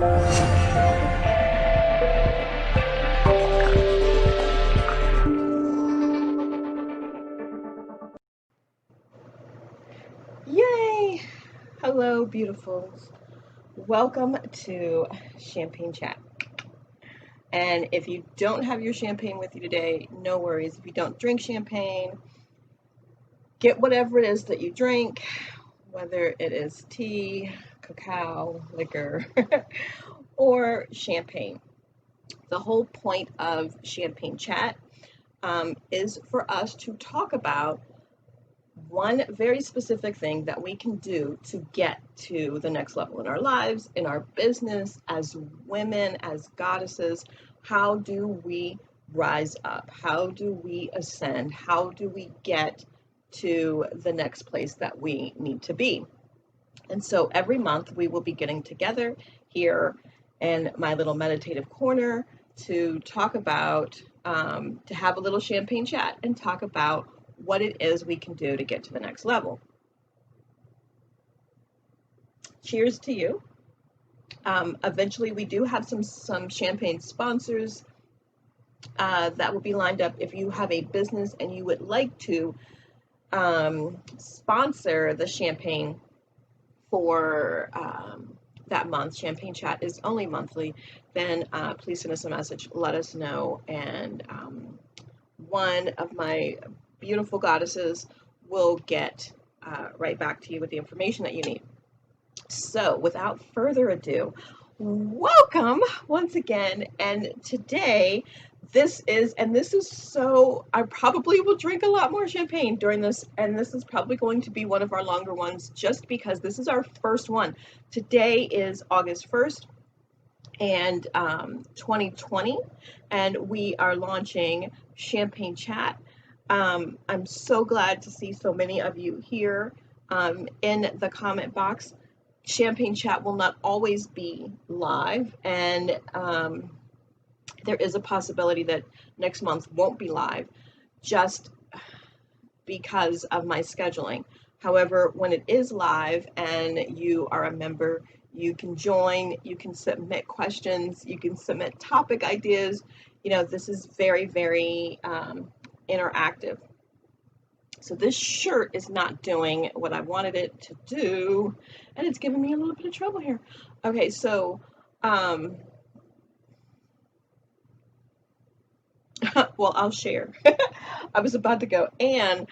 Yay! Hello, beautifuls. Welcome to Champagne Chat. And if you don't have your champagne with you today, no worries. If you don't drink champagne, get whatever it is that you drink, whether it is tea, cacao, liquor, or champagne. The whole point of Champagne Chat is for us to talk about one very specific thing that we can do to get to the next level in our lives, in our business, as women, as goddesses. How do we rise up? How do we ascend? How do we get to the next place that we need to be? And so every month we will be getting together here in my little meditative corner to talk about, to have a little champagne chat and talk about what it is we can do to get to the next level. Cheers to you. Eventually, we do have some champagne sponsors that will be lined up. If you have a business and you would like to sponsor the champagne for that month, Champagne Chat is only monthly, then please send us a message, let us know, and one of my beautiful goddesses will get right back to you with the information that you need. So without further ado, welcome once again. And today, this is so, I probably will drink a lot more champagne during this, and this is probably going to be one of our longer ones just because this is our first one. Today is August 1st and 2020, and we are launching Champagne Chat. I'm so glad to see so many of you here in the comment box. Champagne Chat will not always be live, and there is a possibility that next month won't be live just because of my scheduling. However, when it is live and you are a member, you can join, you can submit questions, you can submit topic ideas. You know, this is very, very interactive. So this shirt is not doing what I wanted it to do, and it's giving me a little bit of trouble here. Okay, so well, I'll share. I was about to go, and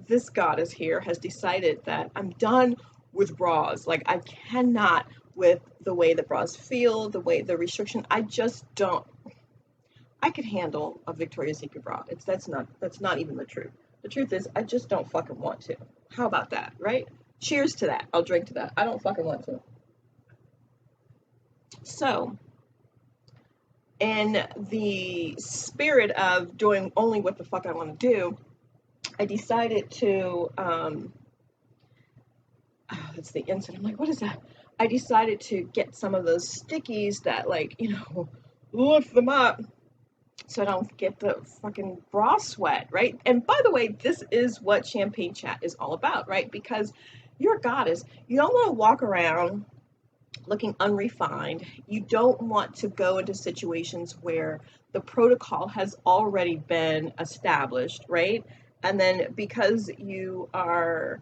this goddess here has decided that I'm done with bras. Like, I cannot with the way the bras feel, the way the restriction. I just don't. I could handle a Victoria's Secret bra. That's not even the truth. The truth is, I just don't fucking want to. How about that, right? Cheers to that. I'll drink to that. I don't fucking want to. So, in the spirit of doing only what the fuck I want to do, I decided to, that's the instant. I'm like, what is that? I decided to get some of those stickies that, like, you know, lift them up so I don't get the fucking bra sweat, right? And by the way, this is what Champagne Chat is all about, right? Because you're a goddess. You don't want to walk around looking unrefined. You don't want to go into situations where the protocol has already been established, right? And then because you are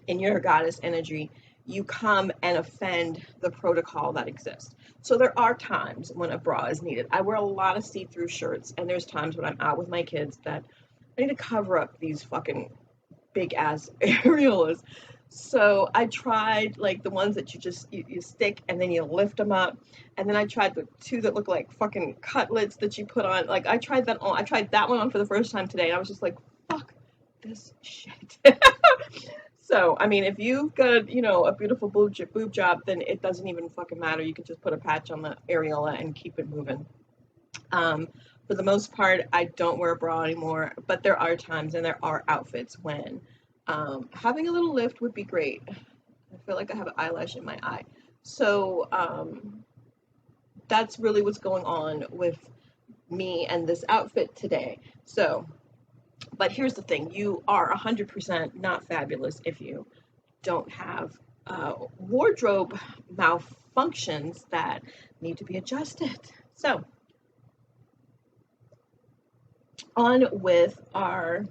in your goddess energy, you come and offend the protocol that exists. So there are times when a bra is needed. I wear a lot of see-through shirts, and there's times when I'm out with my kids that I need to cover up these fucking big ass areolas. So I tried like the ones that you stick and then you lift them up, and then I tried the two that look like fucking cutlets that you put on. Like I tried that one on for the first time today, and I was just like, fuck this shit. So, I mean, if you've got, you know, a beautiful boob job, then it doesn't even fucking matter. You could just put a patch on the areola and keep it moving. For the most part, I don't wear a bra anymore, but there are times and there are outfits when having a little lift would be great. I feel like I have an eyelash in my eye. So that's really what's going on with me and this outfit today. So, but here's the thing, you are 100% not fabulous if you don't have wardrobe malfunctions that need to be adjusted. So, on with our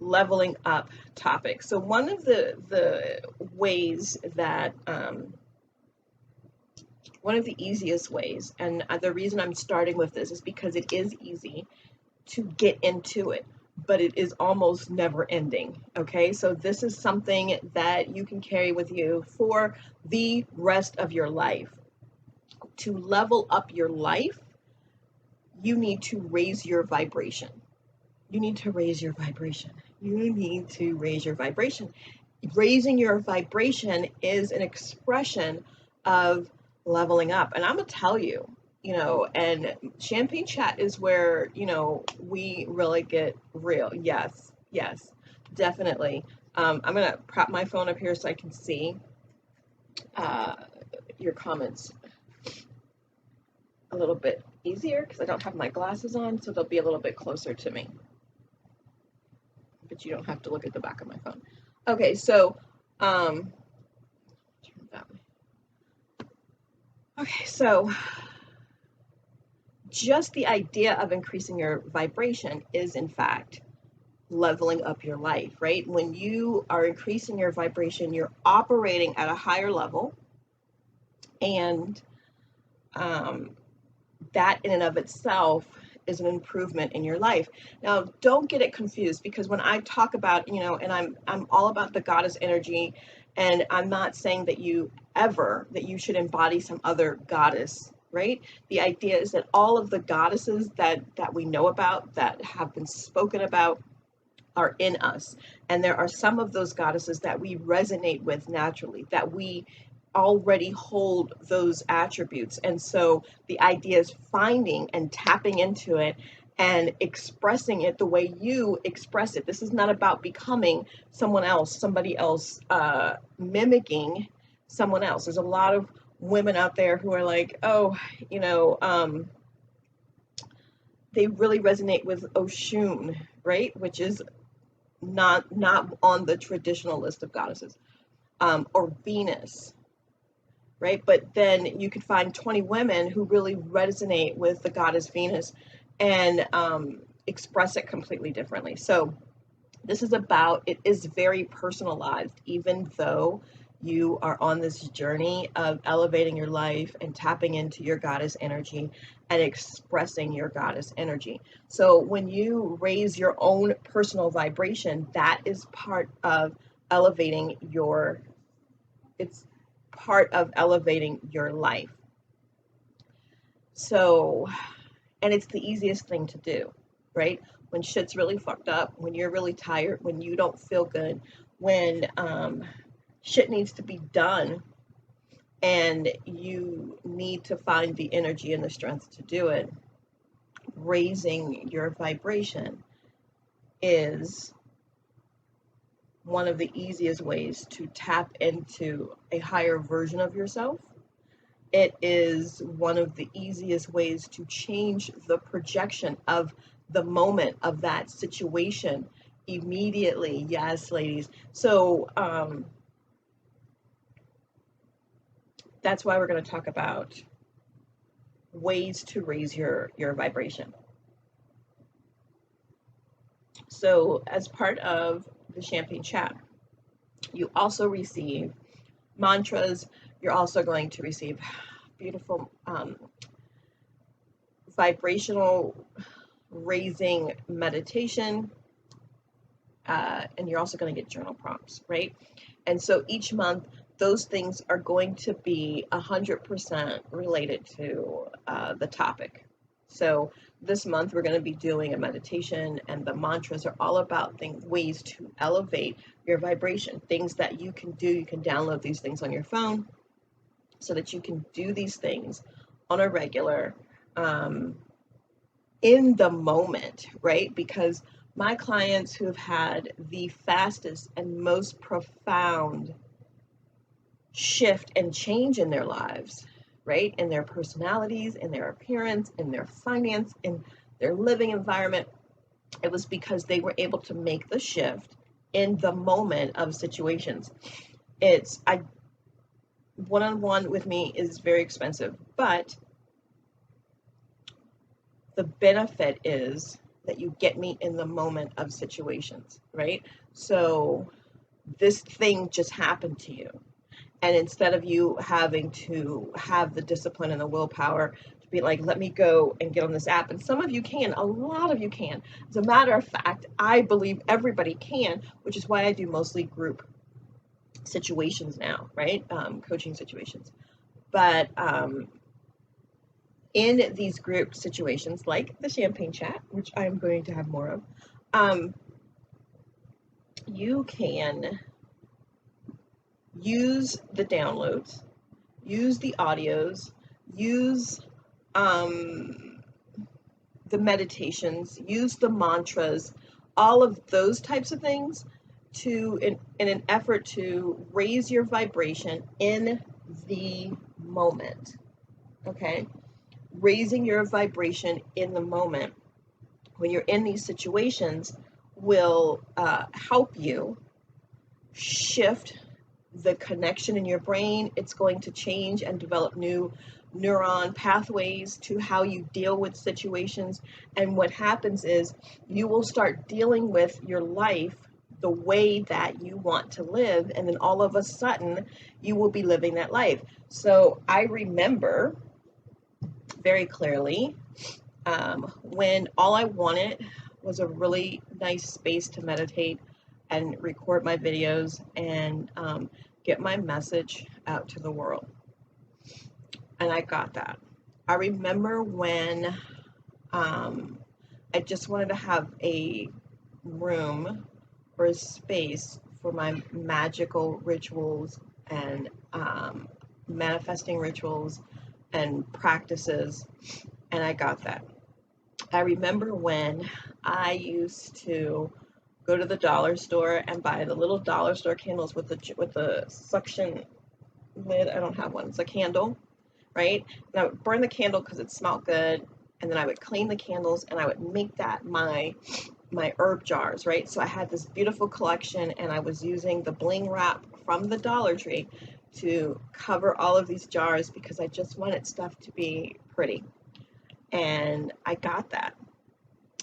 leveling up topic. So, one of the ways that one of the easiest ways, and the reason I'm starting with this is because it is easy to get into it, but it is almost never ending. Okay, so this is something that you can carry with you for the rest of your life. To level up your life, you need to raise your vibration. You need to raise your vibration. You need to raise your vibration. Raising your vibration is an expression of leveling up. And I'm going to tell you, and Champagne Chat is where, we really get real. Yes, yes, definitely. I'm going to prop my phone up here so I can see your comments a little bit easier because I don't have my glasses on, so they'll be a little bit closer to me. But you don't have to look at the back of my phone. Okay, so, turn it that way. Okay, so just the idea of increasing your vibration is, in fact, leveling up your life, right? When you are increasing your vibration, you're operating at a higher level, and that in and of itself is an improvement in your life. Now, don't get it confused, because when I talk about, and I'm all about the goddess energy, and I'm not saying that you should embody some other goddess, right? The idea is that all of the goddesses that we know about, that have been spoken about, are in us. And there are some of those goddesses that we resonate with naturally, that we already hold those attributes. And so the idea is finding and tapping into it and expressing it the way you express it. This is not about becoming someone else, somebody else, mimicking someone else. There's a lot of women out there who are like, they really resonate with Oshun, right? Which is not on the traditional list of goddesses, or Venus, right? But then you could find 20 women who really resonate with the goddess Venus and express it completely differently. So this is it is very personalized, even though you are on this journey of elevating your life and tapping into your goddess energy and expressing your goddess energy. So when you raise your own personal vibration, that is part of elevating your life. So, and it's the easiest thing to do, right? When shit's really fucked up, when you're really tired, when you don't feel good, when shit needs to be done and you need to find the energy and the strength to do it, raising your vibration is one of the easiest ways to tap into a higher version of yourself. It is one of the easiest ways to change the projection of the moment of that situation immediately. Yes, ladies. So that's why we're going to talk about ways to raise your vibration. So as part of the Champagne Chat, you also receive mantras. You're also going to receive beautiful vibrational raising meditation, and you're also going to get journal prompts, right? And so each month, those things are going to be 100% related to the topic. So this month, we're going to be doing a meditation, and the mantras are all about ways to elevate your vibration, things that you can do. You can download these things on your phone so that you can do these things on a regular, in the moment, right? Because my clients who've had the fastest and most profound shift and change in their lives, right? In their personalities, in their appearance, in their finance, in their living environment, it was because they were able to make the shift in the moment of situations. I one-on-one with me is very expensive, but the benefit is that you get me in the moment of situations, right? So this thing just happened to you. And instead of you having to have the discipline and the willpower to be like, let me go and get on this app. And some of you can, a lot of you can. As a matter of fact, I believe everybody can, which is why I do mostly group situations now, right? Coaching situations. But in these group situations, like the champagne chat, which I'm going to have more of, you can use the downloads, use the audios, use the meditations, use the mantras, all of those types of things in an effort to raise your vibration in the moment. Okay? Raising your vibration in the moment when you're in these situations will help you shift the connection in your brain. It's going to change and develop new neuron pathways to how you deal with situations. And what happens is you will start dealing with your life the way that you want to live. And then all of a sudden, you will be living that life. So I remember very clearly when all I wanted was a really nice space to meditate and record my videos and get my message out to the world. And I got that. I remember when I just wanted to have a room or a space for my magical rituals and manifesting rituals and practices, and I got that. I remember when I used to go to the dollar store and buy the little dollar store candles with the suction lid. I don't have one. It's a candle, right? And I would burn the candle because it smelled good, and then I would clean the candles and I would make that my herb jars, right? So I had this beautiful collection, and I was using the bling wrap from the Dollar Tree to cover all of these jars because I just wanted stuff to be pretty. And I got that.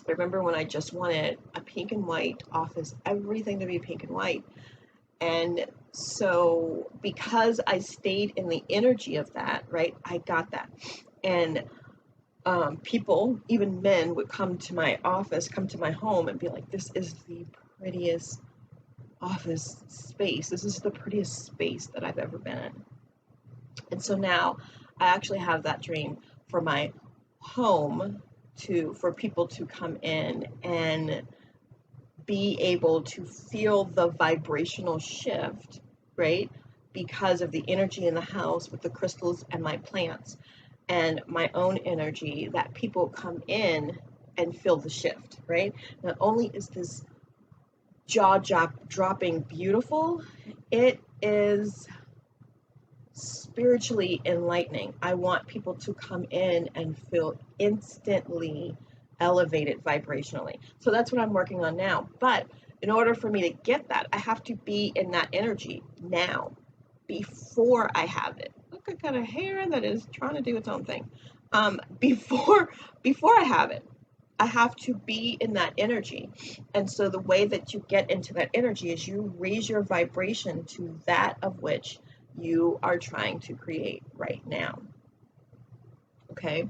I remember when I just wanted a pink and white office, everything to be pink and white. And so because I stayed in the energy of that, right, I got that. And people, even men, would come to my office, come to my home and be like, this is the prettiest office space. This is the prettiest space that I've ever been in. And so now I actually have that dream for my home for people to come in and be able to feel the vibrational shift, right? Because of the energy in the house with the crystals and my plants and my own energy, that people come in and feel the shift, right? Not only is this jaw-dropping beautiful, it is spiritually enlightening. I want people to come in and feel instantly elevated vibrationally. So that's what I'm working on now. But in order for me to get that, I have to be in that energy now, before I have it. Look, I got a hair that is trying to do its own thing. Before I have it, I have to be in that energy. And so the way that you get into that energy is you raise your vibration to that of which you are trying to create right now. Okay?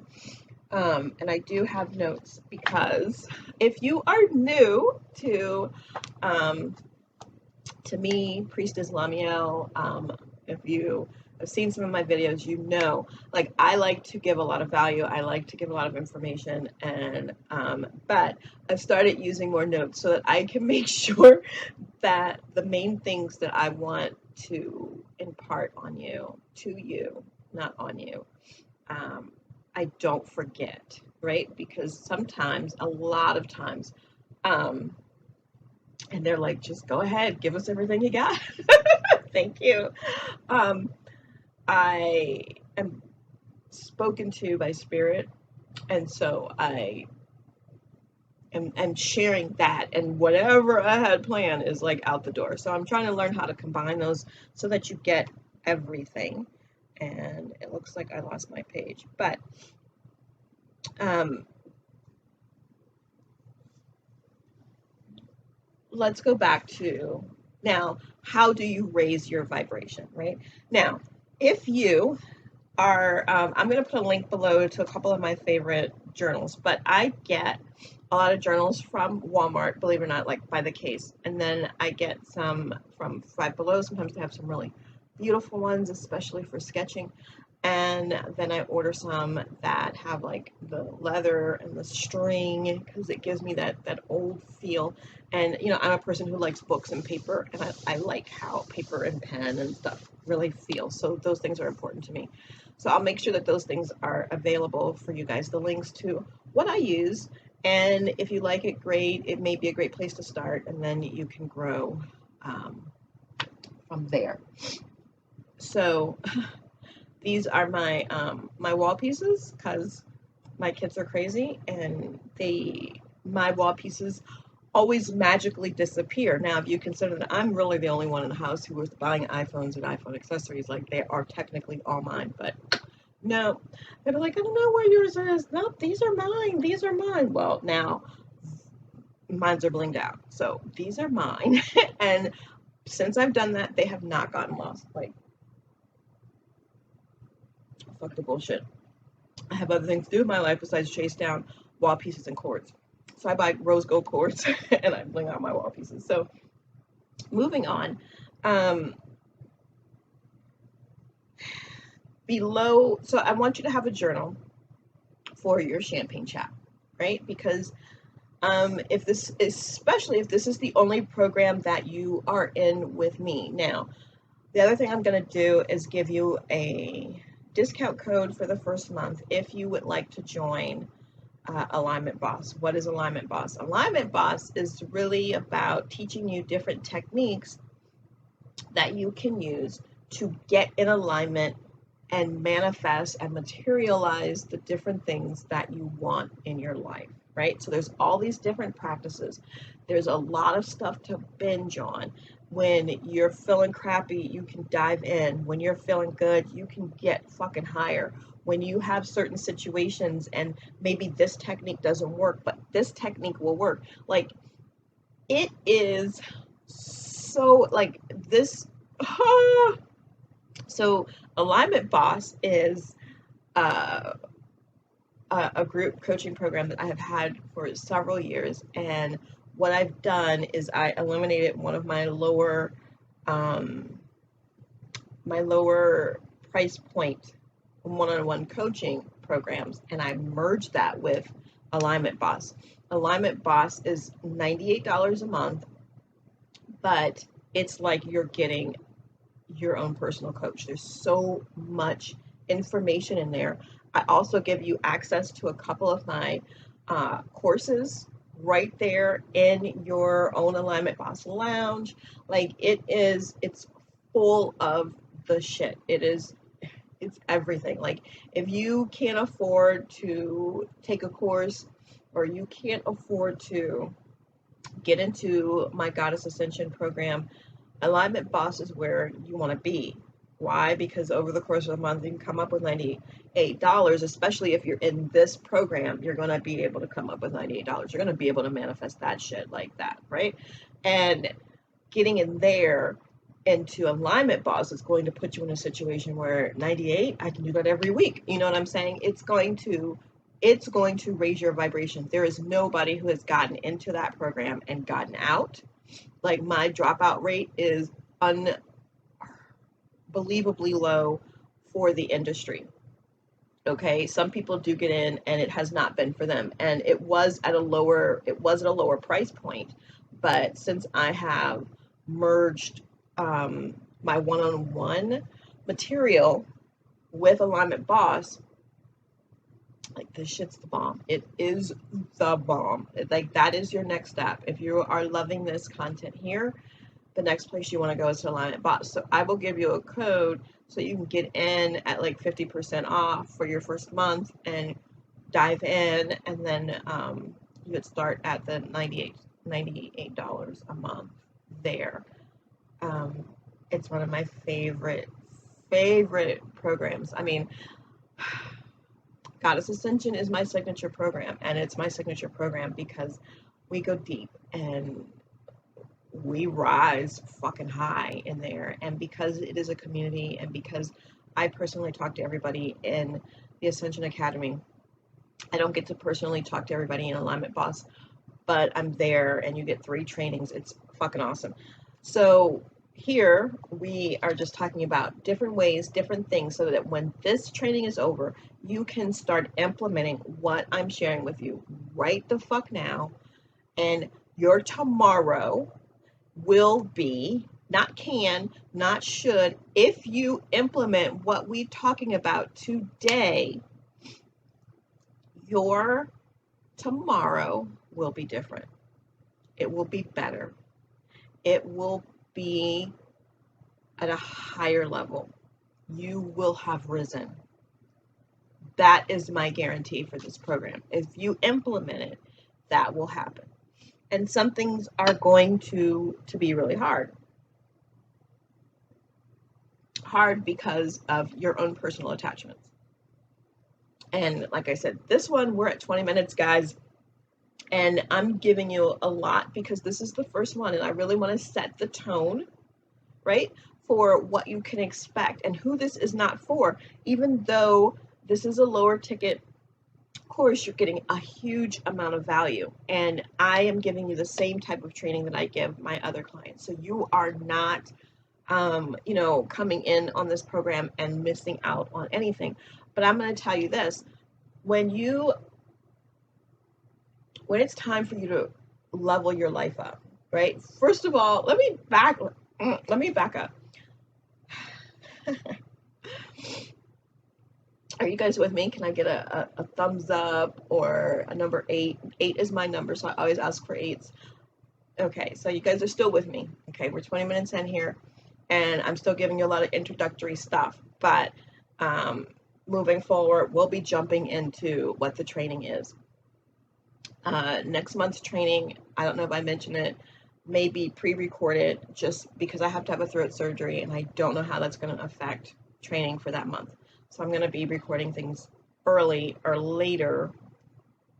And I do have notes because if you are new to me, Priestess LaMeel, if you have seen some of my videos, you know, like, I like to give a lot of value. I like to give a lot of information, and but I've started using more notes so that I can make sure that the main things that I want to impart on you, to you, not on you, I don't forget, right? Because sometimes, a lot of times, and they're like, just go ahead, give us everything you got. Thank you. I am spoken to by spirit, and so I and sharing that, and whatever I had planned is like out the door. So I'm trying to learn how to combine those so that you get everything. And it looks like I lost my page, but um, let's go back to now, how do you raise your vibration, right? Now, if you are, I'm going to put a link below to a couple of my favorite journals, but I get a lot of journals from Walmart, believe it or not, like by the case. And then I get some from Five Below. Sometimes they have some really beautiful ones, especially for sketching. And then I order some that have like the leather and the string, because it gives me that old feel. And you know, I'm a person who likes books and paper, and I like how paper and pen and stuff really feel. So those things are important to me. So I'll make sure that those things are available for you guys, the links to what I use. And if you like it, great. It may be a great place to start, and then you can grow from there. So these are my my wall pieces, because my kids are crazy, and my wall pieces always magically disappear. Now, if you consider that I'm really the only one in the house who was buying iPhones and iPhone accessories, like they are technically all mine, but no, they'd be like, I don't know where yours is. No, these are mine. These are mine. Well, now mine's are blinged out, so these are mine. And since I've done that, they have not gotten lost. Like, fuck the bullshit. I have other things to do in my life besides chase down wall pieces and cords. So I buy rose gold cords and I bling out my wall pieces. So moving on, below, so I want you to have a journal for your champagne chat, right? Because if this, especially if this is the only program that you are in with me. Now, the other thing I'm going to do is give you a discount code for the first month if you would like to join Alignment Boss. What is Alignment Boss? Alignment Boss is really about teaching you different techniques that you can use to get in alignment and manifest and materialize the different things that you want in your life, right? So there's all these different practices. There's a lot of stuff to binge on. When you're feeling crappy, you can dive in. When you're feeling good, you can get fucking higher. When you have certain situations and maybe this technique doesn't work, but this technique will work. Like, it is so like this. So Alignment Boss is a group coaching program that I have had for several years. And what I've done is I eliminated one of my lower price point one-on-one coaching programs, and I merged that with Alignment Boss. Alignment Boss is $98 a month, but it's like you're getting your own personal coach. There's so much information in there. I also give you access to a couple of my courses right there in your own Alignment Boss lounge. Like, it's full of the shit. It's everything. Like, if you can't afford to take a course, or you can't afford to get into my Goddess Ascension program, Alignment Boss is where you want to be. Why? Because over the course of the month, you can come up with $98, especially if you're in this program. You're going to be able to come up with $98. You're going to be able to manifest that shit like that, right? And getting in there into Alignment Boss is going to put you in a situation where 98, I can do that every week. You know what I'm saying? It's going to raise your vibration. There is nobody who has gotten into that program and gotten out. Like, my dropout rate is unbelievably low for the industry. Okay, some people do get in and it has not been for them, and it was at a lower price point. But since I have merged my one-on-one material with Alignment Boss, like, this shit's the bomb. It is the bomb. Like, that is your next step. If you are loving this content here, the next place you want to go is to Alignment Boss. So I will give you a code so you can get in at like 50% off for your first month and dive in, and then you would start at the $98 a month there. Um, it's one of my favorite programs. I mean, Goddess Ascension is my signature program, and it's my signature program because we go deep and we rise fucking high in there. And because it is a community, and because I personally talk to everybody in the Ascension Academy, I don't get to personally talk to everybody in Alignment Boss, but I'm there and you get 3 trainings. It's fucking awesome. So here we are just talking about different ways, different things, so that when this training is over, you can start implementing what I'm sharing with you right the fuck now. And your tomorrow will be, not can, not should, if you implement what we're talking about today, your tomorrow will be different. It will be better. It will be at a higher level. You will have risen. That is my guarantee for this program. If you implement it, that will happen. And some things are going to be really hard. Hard because of your own personal attachments. And like I said, this one, we're at 20 minutes, guys. And I'm giving you a lot because this is the first one, and I really want to set the tone, right, for what you can expect and who this is not for. Even though this is a lower ticket course, you're getting a huge amount of value. And I am giving you the same type of training that I give my other clients. So you are not, coming in on this program and missing out on anything. But I'm going to tell you this, when it's time for you to level your life up, right? First of all, let me back up. Are you guys with me? Can I get a thumbs up or a number 8? 8 is my number, so I always ask for 8s. Okay, so you guys are still with me. Okay, we're 20 minutes in here, and I'm still giving you a lot of introductory stuff, but moving forward, we'll be jumping into what the training is. Next month's training, I don't know if I mentioned it, may be pre-recorded just because I have to have a throat surgery and I don't know how that's going to affect training for that month. So I'm going to be recording things early or later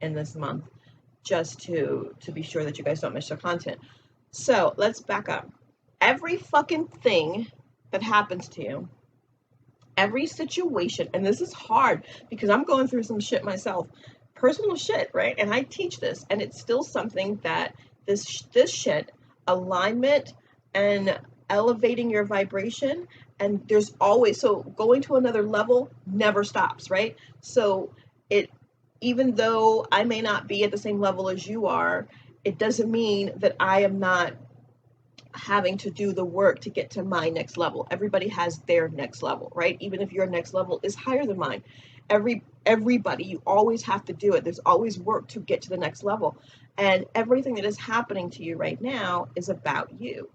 in this month just to be sure that you guys don't miss the content. So let's back up. Every fucking thing that happens to you, every situation, and this is hard because I'm going through some shit myself, personal shit, right? And I teach this, and it's still something that this shit, alignment and elevating your vibration, and there's always, so going to another level never stops, right? So even though I may not be at the same level as you are, it doesn't mean that I am not having to do the work to get to my next level. Everybody has their next level, right? Even if your next level is higher than mine, everybody, you always have to do it. There's always work to get to the next level. And everything that is happening to you right now is about you.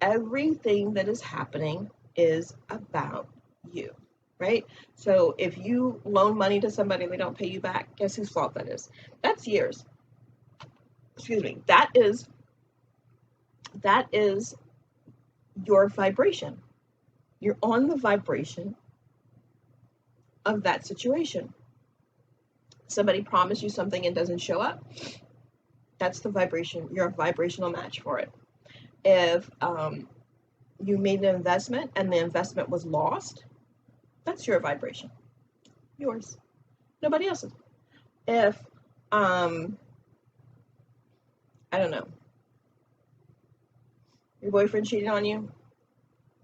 Everything that is happening is about you, right? So if you loan money to somebody and they don't pay you back, guess whose fault that is? That's yours. Excuse me. That is your vibration. You're on the vibration of that situation. Somebody promised you something and doesn't show up, that's the vibration. You're a vibrational match for it. If you made an investment and the investment was lost, that's your vibration. Yours. Nobody else's. If, I don't know, your boyfriend cheated on you,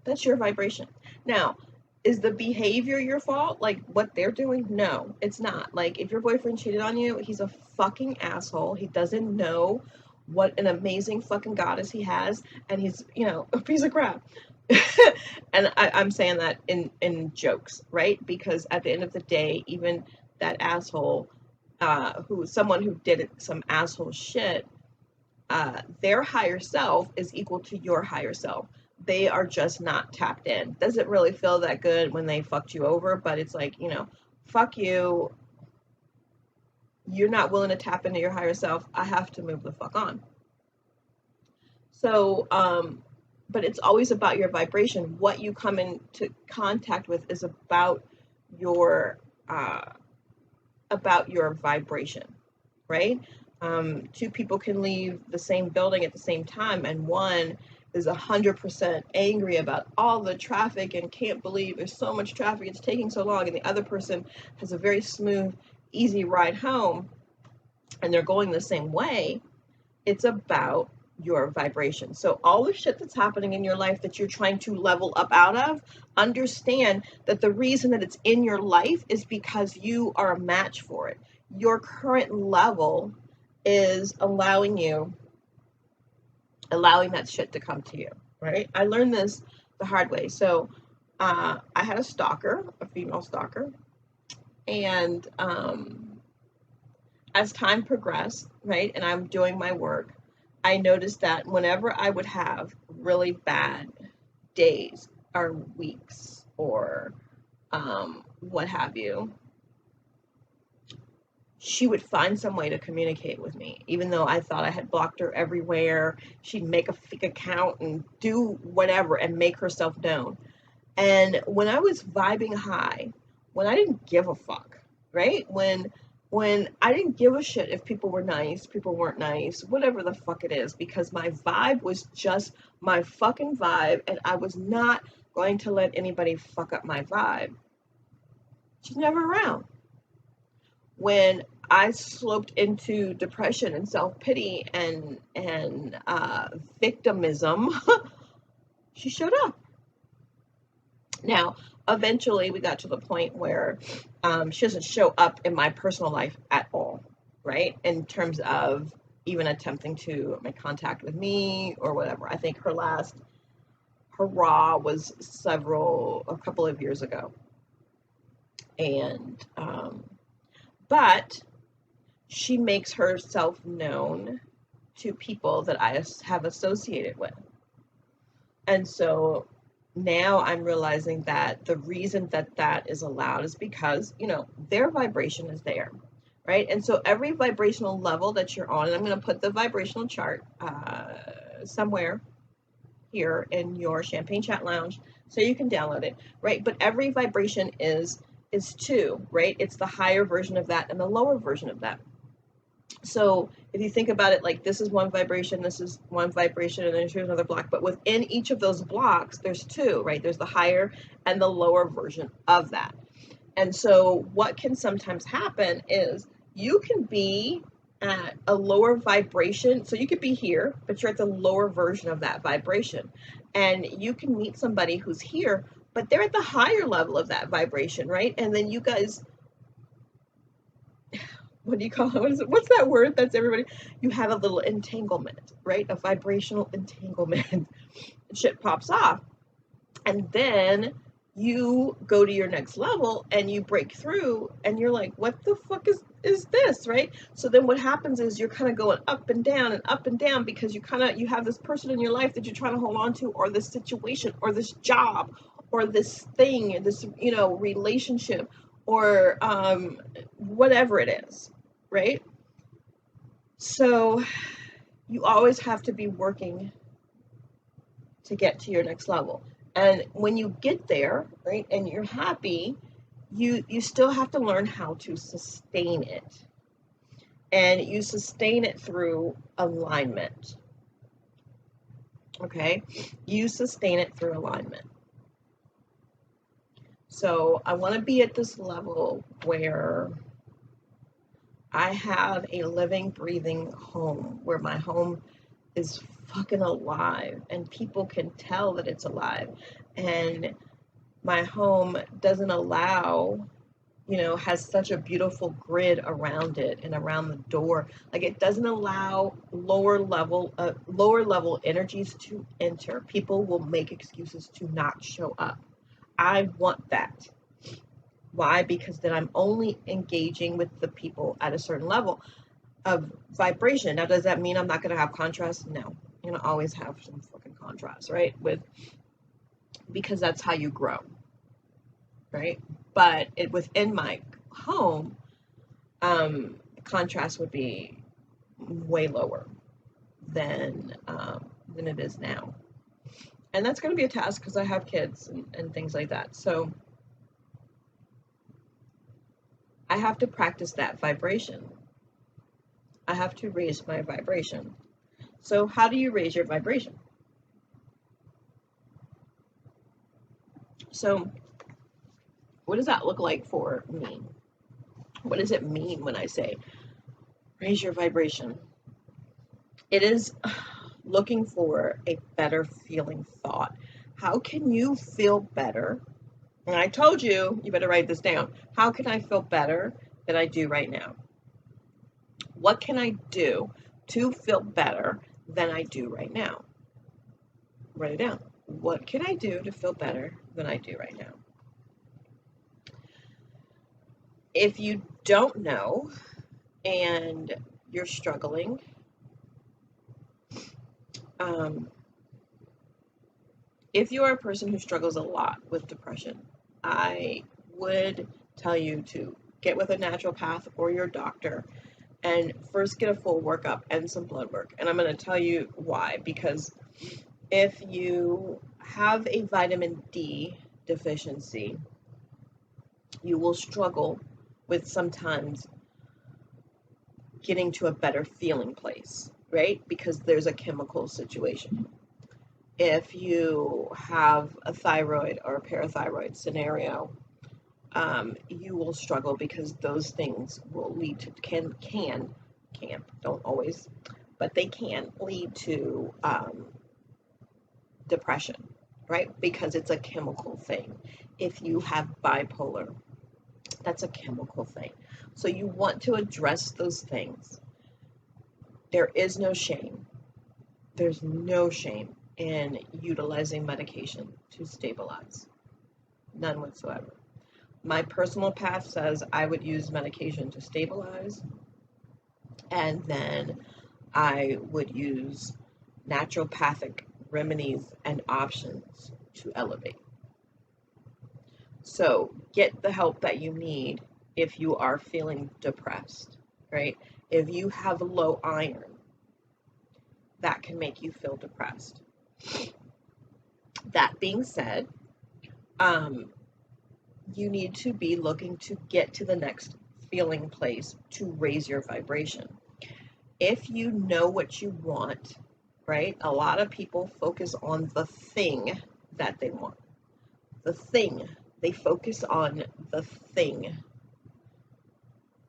that's your vibration. Now, is the behavior your fault? Like what they're doing? No, it's not. Like if your boyfriend cheated on you, he's a fucking asshole. He doesn't know what an amazing fucking goddess he has, and he's, a piece of crap. And I'm saying that in jokes, right? Because at the end of the day, even that asshole, someone who did some asshole shit, their higher self is equal to your higher self. They are just not tapped in. Doesn't really feel that good when they fucked you over, but it's like, fuck you. you're not willing to tap into your higher self, I have to move the fuck on. So, but it's always about your vibration. What you come into contact with is your uh, about your vibration, right? Two people can leave the same building at the same time, and one is 100% angry about all the traffic and can't believe there's so much traffic, it's taking so long, and the other person has a very smooth, easy ride home, and they're going the same way. It's about your vibration. So all the shit that's happening in your life that you're trying to level up out of, understand that the reason that it's in your life is because you are a match for it. Your current level is allowing that shit to come to you, right? I learned this the hard way. So I had a stalker, a female stalker, and as time progressed, right, and I'm doing my work, I noticed that whenever I would have really bad days or weeks or what have you, she would find some way to communicate with me. Even though I thought I had blocked her everywhere, she'd make a fake account and do whatever and make herself known. And when I was vibing high, when I didn't give a fuck, right? When I didn't give a shit if people were nice, people weren't nice, whatever the fuck it is, because my vibe was just my fucking vibe, and I was not going to let anybody fuck up my vibe. She's never around. When I sloped into depression and self-pity and victimism, she showed up. Now, eventually we got to the point where she doesn't show up in my personal life at all, right? In terms of even attempting to make contact with me or whatever. I think her last hurrah was a couple of years ago. And, but she makes herself known to people that I have associated with. And so now I'm realizing that the reason that is allowed is because, their vibration is there, right? And so every vibrational level that you're on, and I'm going to put the vibrational chart somewhere here in your Champagne Chat Lounge so you can download it, right? But every vibration is two, right? It's the higher version of that and the lower version of that. So if you think about it, like this is one vibration, this is one vibration, and then here's another block. But within each of those blocks, there's two, right? There's the higher and the lower version of that. And so what can sometimes happen is you can be at a lower vibration. So you could be here, but you're at the lower version of that vibration. And you can meet somebody who's here, but they're at the higher level of that vibration, right? And then you guys, what do you call it? What's that word that's everybody? You have a little entanglement, right? A vibrational entanglement. Shit pops off. And then you go to your next level and you break through and you're like, what the fuck is this, right? So then what happens is you're kind of going up and down because you have this person in your life that you're trying to hold on to, or this situation or this job or this thing, this, relationship, or whatever it is, right? So you always have to be working to get to your next level. And when you get there, right, and you're happy, you still have to learn how to sustain it. And you sustain it through alignment. Okay? You sustain it through alignment. So I want to be at this level where I have a living, breathing home, where my home is fucking alive and people can tell that it's alive. And my home doesn't allow, has such a beautiful grid around it and around the door. Like, it doesn't allow lower level energies to enter. People will make excuses to not show up. I want that. Why? Because then I'm only engaging with the people at a certain level of vibration. Now, does that mean I'm not going to have contrast? No. I'm going to always have some fucking contrast, right? Because that's how you grow, right? But within my home, contrast would be way lower than it is now. And that's going to be a task because I have kids and things like that. So I have to practice that vibration. I have to raise my vibration. So how do you raise your vibration? So what does that look like for me? What does it mean when I say raise your vibration? It is looking for a better feeling thought. How can you feel better? And I told you, you better write this down. How can I feel better than I do right now? What can I do to feel better than I do right now? Write it down. What can I do to feel better than I do right now? If you don't know and you're struggling, if you are a person who struggles a lot with depression, I would tell you to get with a naturopath or your doctor and first get a full workup and some blood work. And I'm going to tell you why. Because if you have a vitamin D deficiency, you will struggle with sometimes getting to a better feeling place, right? Because there's a chemical situation. If you have a thyroid or a parathyroid scenario, you will struggle because those things will lead to, don't always, but they can lead to depression, right? Because it's a chemical thing. If you have bipolar, that's a chemical thing. So you want to address those things. There is no shame. There's no shame in utilizing medication to stabilize. None whatsoever. My personal path says I would use medication to stabilize, and then I would use naturopathic remedies and options to elevate. So get the help that you need if you are feeling depressed, right? If you have low iron, that can make you feel depressed. That being said, you need to be looking to get to the next feeling place to raise your vibration. If you know what you want, right? A lot of people focus on the thing that they want. The thing. They focus on the thing.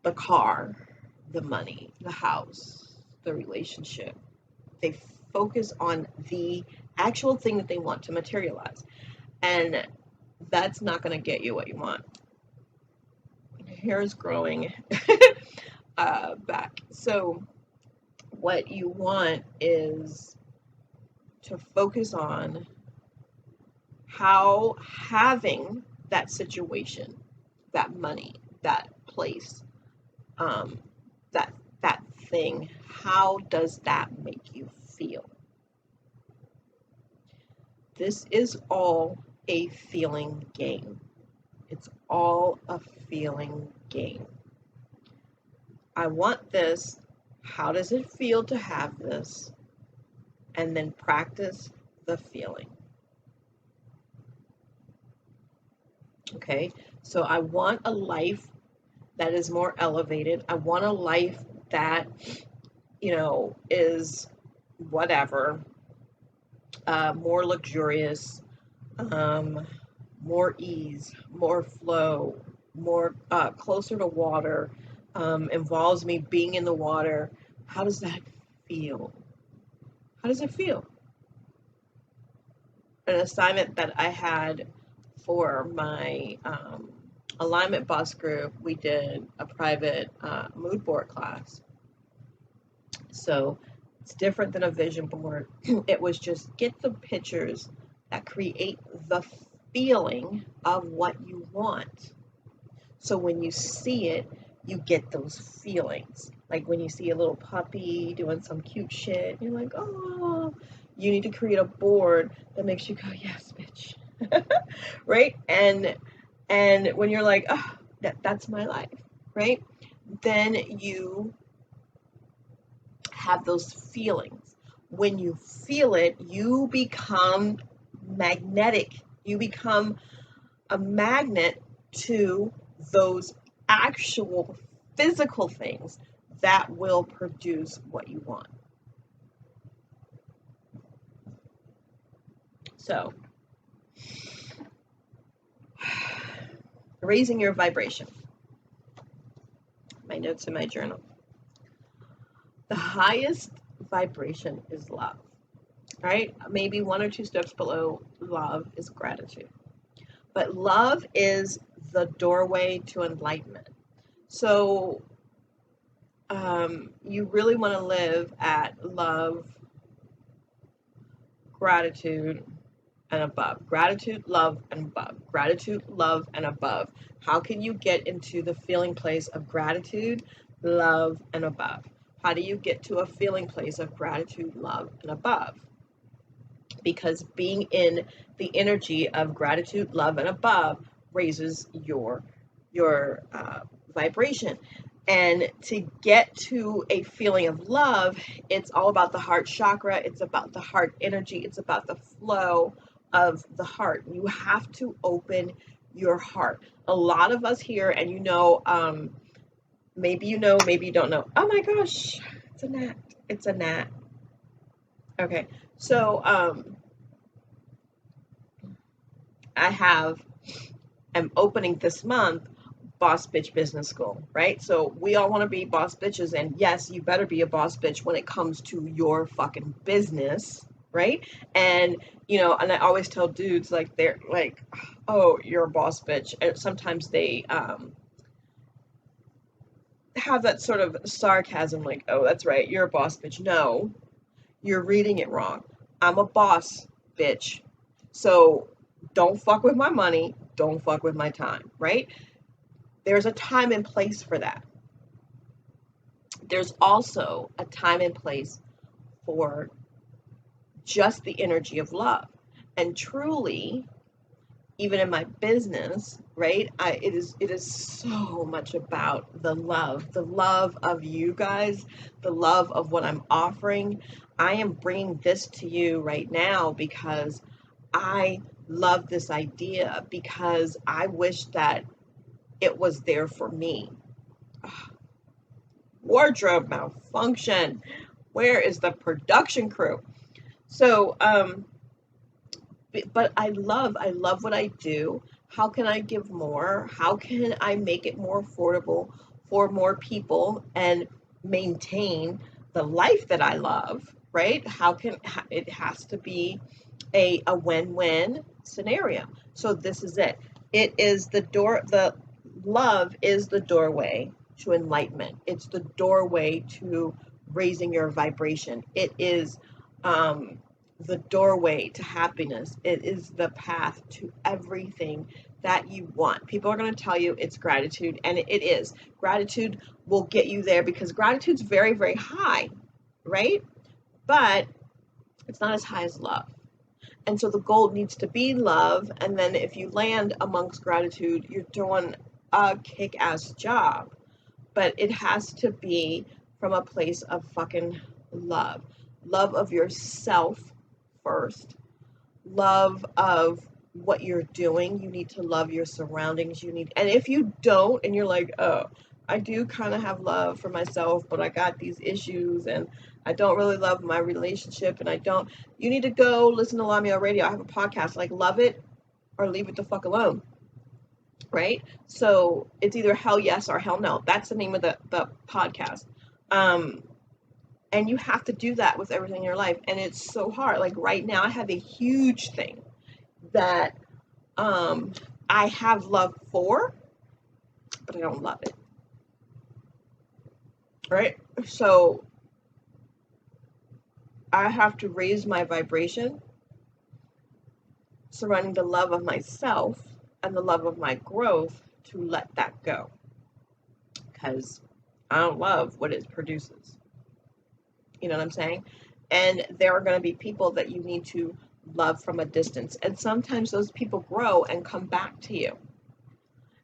The car, the money, the house, the relationship. They focus on the actual thing that they want to materialize. And that's not going to get you what you want. Hair is growing back. So what you want is to focus on how having that situation, that money, that place, that thing, how does that make you feel? This is all a feeling game. It's all a feeling game. I want this. How does it feel to have this? And then practice the feeling. Okay, so I want a life that is more elevated. I want a life that, is whatever, more luxurious, more ease, more flow, more closer to water, involves me being in the water. How does that feel? How does it feel? An assignment that I had for my alignment boss group, we did a private mood board class. So it's different than a vision board. It was just get the pictures that create the feeling of what you want. So when you see it, you get those feelings. Like when you see a little puppy doing some cute shit, you're like, oh, you need to create a board that makes you go, yes, bitch. Right? And when you're like, oh, that's my life, right? then you have those feelings. When you feel it, you become magnetic. You become a magnet to those actual physical things that will produce what you want. So, raising your vibration. My notes in my journal. The highest vibration is love, right? Maybe one or two steps below love is gratitude. But love is the doorway to enlightenment. So you really want to live at love, gratitude, and above. Gratitude, love, and above. Gratitude, love, and above. How can you get into the feeling place of gratitude, love, and above? How do you get to a feeling place of gratitude, love, and above? Because being in the energy of gratitude, love, and above raises your vibration. And to get to a feeling of love, it's all about the heart chakra. It's about the heart energy. It's about the flow of the heart. You have to open your heart. A lot of us here, and maybe you know, maybe you don't know. Oh my gosh, it's a gnat. It's a gnat. Okay, so I'm opening this month Boss Bitch Business School, right? So we all want to be boss bitches, and yes, you better be a boss bitch when it comes to your fucking business, right? And and I always tell dudes, like, they're like, "Oh, you're a boss bitch," and sometimes they have that sort of sarcasm, like, "Oh, that's right, you're a boss bitch." No, you're reading it wrong. I'm a boss bitch, so don't fuck with my money. Don't fuck with my time, right? There's a time and place for that. There's also a time and place for just the energy of love. And truly, even in my business, right, it is so much about the love of you guys, the love of what I'm offering. I am bringing this to you right now because I love this idea, because I wish that it was there for me. Wardrobe malfunction. Where is the production crew? So, but I love what I do. How can I give more? How can I make it more affordable for more people and maintain the life that I love, right? It has to be a win-win scenario. So this is it. It is the love is the doorway to enlightenment. It's the doorway to raising your vibration. It is the doorway to happiness. It is the path to everything that you want. People are going to tell you it's gratitude, and it is. Gratitude will get you there because gratitude's very, very high, right? But it's not as high as love. And so the goal needs to be love. And then if you land amongst gratitude, you're doing a kick-ass job. But it has to be from a place of fucking love. Love of yourself first. Love of what you're doing. You need to love your surroundings. And if you don't, and you're like, "Oh, I do kind of have love for myself, but I got these issues and I don't really love my relationship and you need to go listen to LaMeel Radio. I have a podcast, like, love it or leave it the fuck alone. Right? So it's either hell yes or hell no. That's the name of the podcast. And you have to do that with everything in your life. And it's so hard. Like right now, I have a huge thing that I have love for, but I don't love it. Right? So I have to raise my vibration surrounding the love of myself and the love of my growth to let that go. Because I don't love what it produces. You know what I'm saying? And there are going to be people that you need to love from a distance. And sometimes those people grow and come back to you.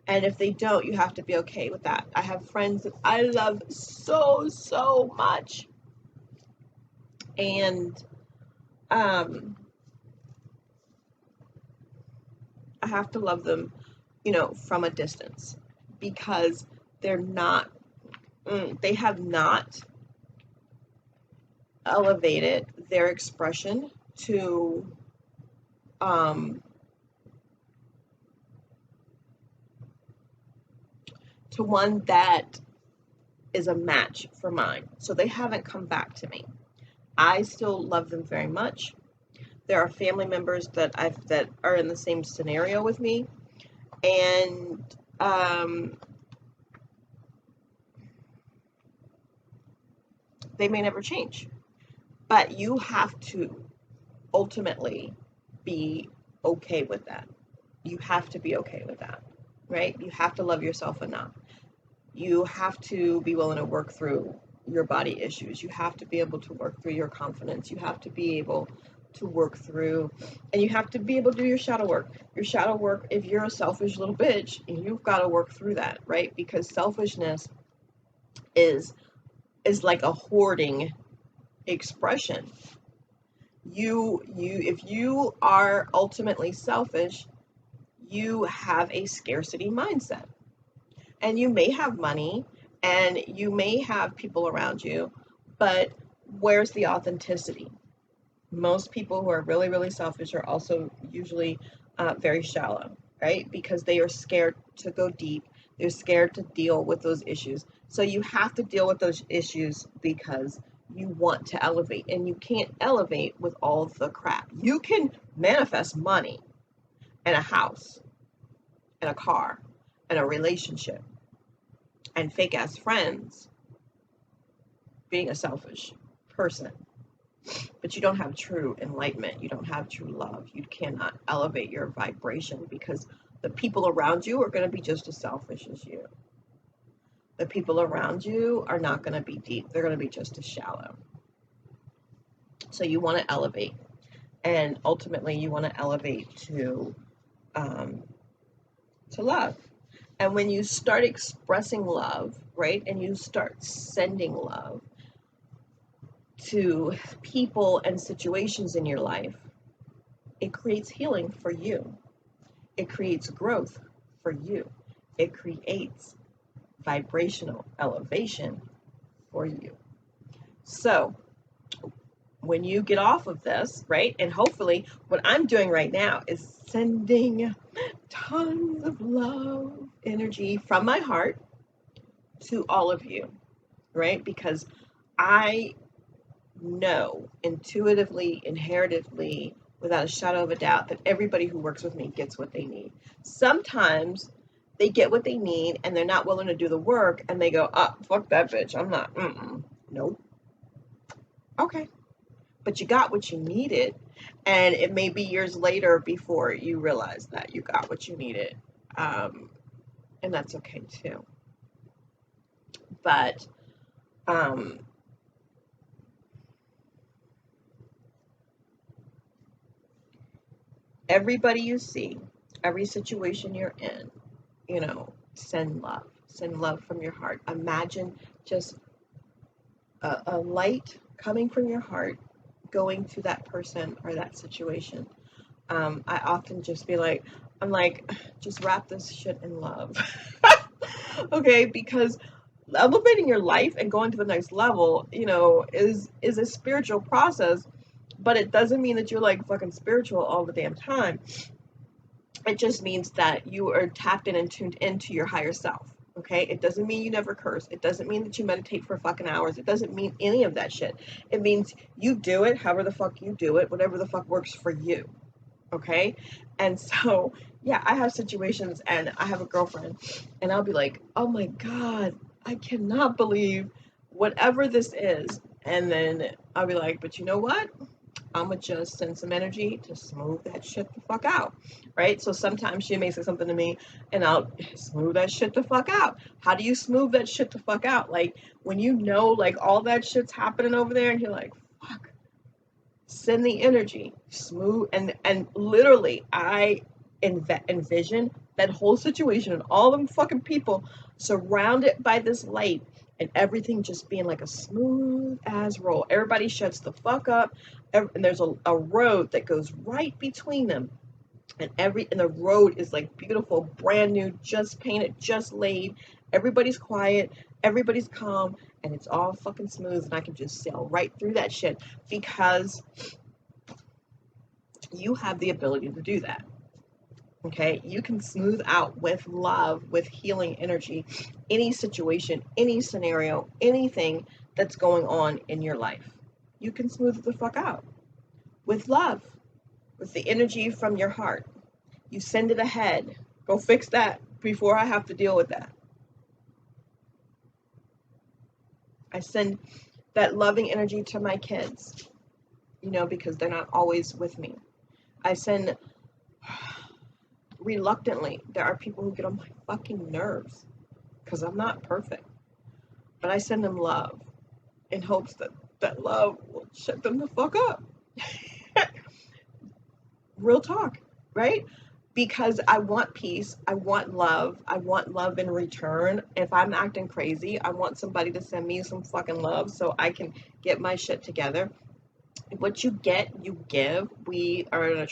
And if they don't, you have to be okay with that. I have friends that I love so much. And I have to love them, from a distance, because they have not elevated their expression um, to one that is a match for mine. So they haven't come back to me. I still love them very much. There are family members that are in the same scenario with me, and they may never change. But you have to ultimately be okay with that. You have to be okay with that, right? You have to love yourself enough. You have to be willing to work through your body issues. You have to be able to work through your confidence. You have to be able to work through, and you have to be able to do your shadow work. Your shadow work, if you're a selfish little bitch, you've got to work through that, right? Because selfishness is like a hoarding expression. If you are ultimately selfish, you have a scarcity mindset. And you may have money and you may have people around you, but where's the authenticity? Most people who are really, really selfish are also usually very shallow, right? Because they are scared to go deep. They're scared to deal with those issues. So you have to deal with those issues because you want to elevate, and you can't elevate with all the crap. You can manifest money and a house and a car and a relationship and fake ass friends being a selfish person. But you don't have true enlightenment. You don't have true love. You cannot elevate your vibration because the people around you are going to be just as selfish as you. The people around you are not going to be deep. They're going to be just as shallow. So you want to elevate. And ultimately you want to elevate to love. And when you start expressing love, right, and you start sending love to people and situations in your life, it creates healing for you. It creates growth for you. It creates vibrational elevation for you. So when you get off of this, right, and hopefully what I'm doing right now is sending tons of love energy from my heart to all of you, right? Because I know intuitively, inheritively, without a shadow of a doubt, that everybody who works with me gets what they need. Sometimes they get what they need and they're not willing to do the work, and they go, fuck that bitch, I'm not, nope. Okay. But you got what you needed, and it may be years later before you realize that you got what you needed, and that's okay too. But everybody you see, every situation you're in, send love from your heart. Imagine just a light coming from your heart going to that person or that situation. I often just be like, just wrap this shit in love. Okay, because elevating your life and going to the next level, is a spiritual process, but it doesn't mean that you're like fucking spiritual all the damn time. It just means that you are tapped in and tuned into your higher self. Okay, it doesn't mean you never curse. It doesn't mean that you meditate for fucking hours. It doesn't mean any of that shit. It means you do it however the fuck you do it, whatever the fuck works for you. Okay, and so yeah, I have situations, and I have a girlfriend, and I'll be like, oh my god, I cannot believe whatever this is, and then I'll be like, but you know what? I'm gonna just send some energy to smooth that shit the fuck out, right? So sometimes she may say something to me and I'll smooth that shit the fuck out. How do you smooth that shit the fuck out? Like when like all that shit's happening over there and you're like, fuck, send the energy, smooth, and literally envision that whole situation and all them fucking people surrounded by this light and everything just being like a smooth as roll. Everybody shuts the fuck up, and there's a road that goes right between them. And the road is like beautiful, brand new, just painted, just laid. Everybody's quiet, everybody's calm, and it's all fucking smooth, and I can just sail right through that shit because you have the ability to do that. Okay, you can smooth out with love, with healing energy, any situation, any scenario, anything that's going on in your life. You can smooth it the fuck out with love, with the energy from your heart. You send it ahead. Go fix that before I have to deal with that. I send that loving energy to my kids, because they're not always with me. I send reluctantly. There are people who get on my fucking nerves because I'm not perfect. But I send them love in hopes that that love will shut them the fuck up. Real talk, right? Because I want peace. I want love. I want love in return. If I'm acting crazy, I want somebody to send me some fucking love so I can get my shit together. What you get, you give. We are an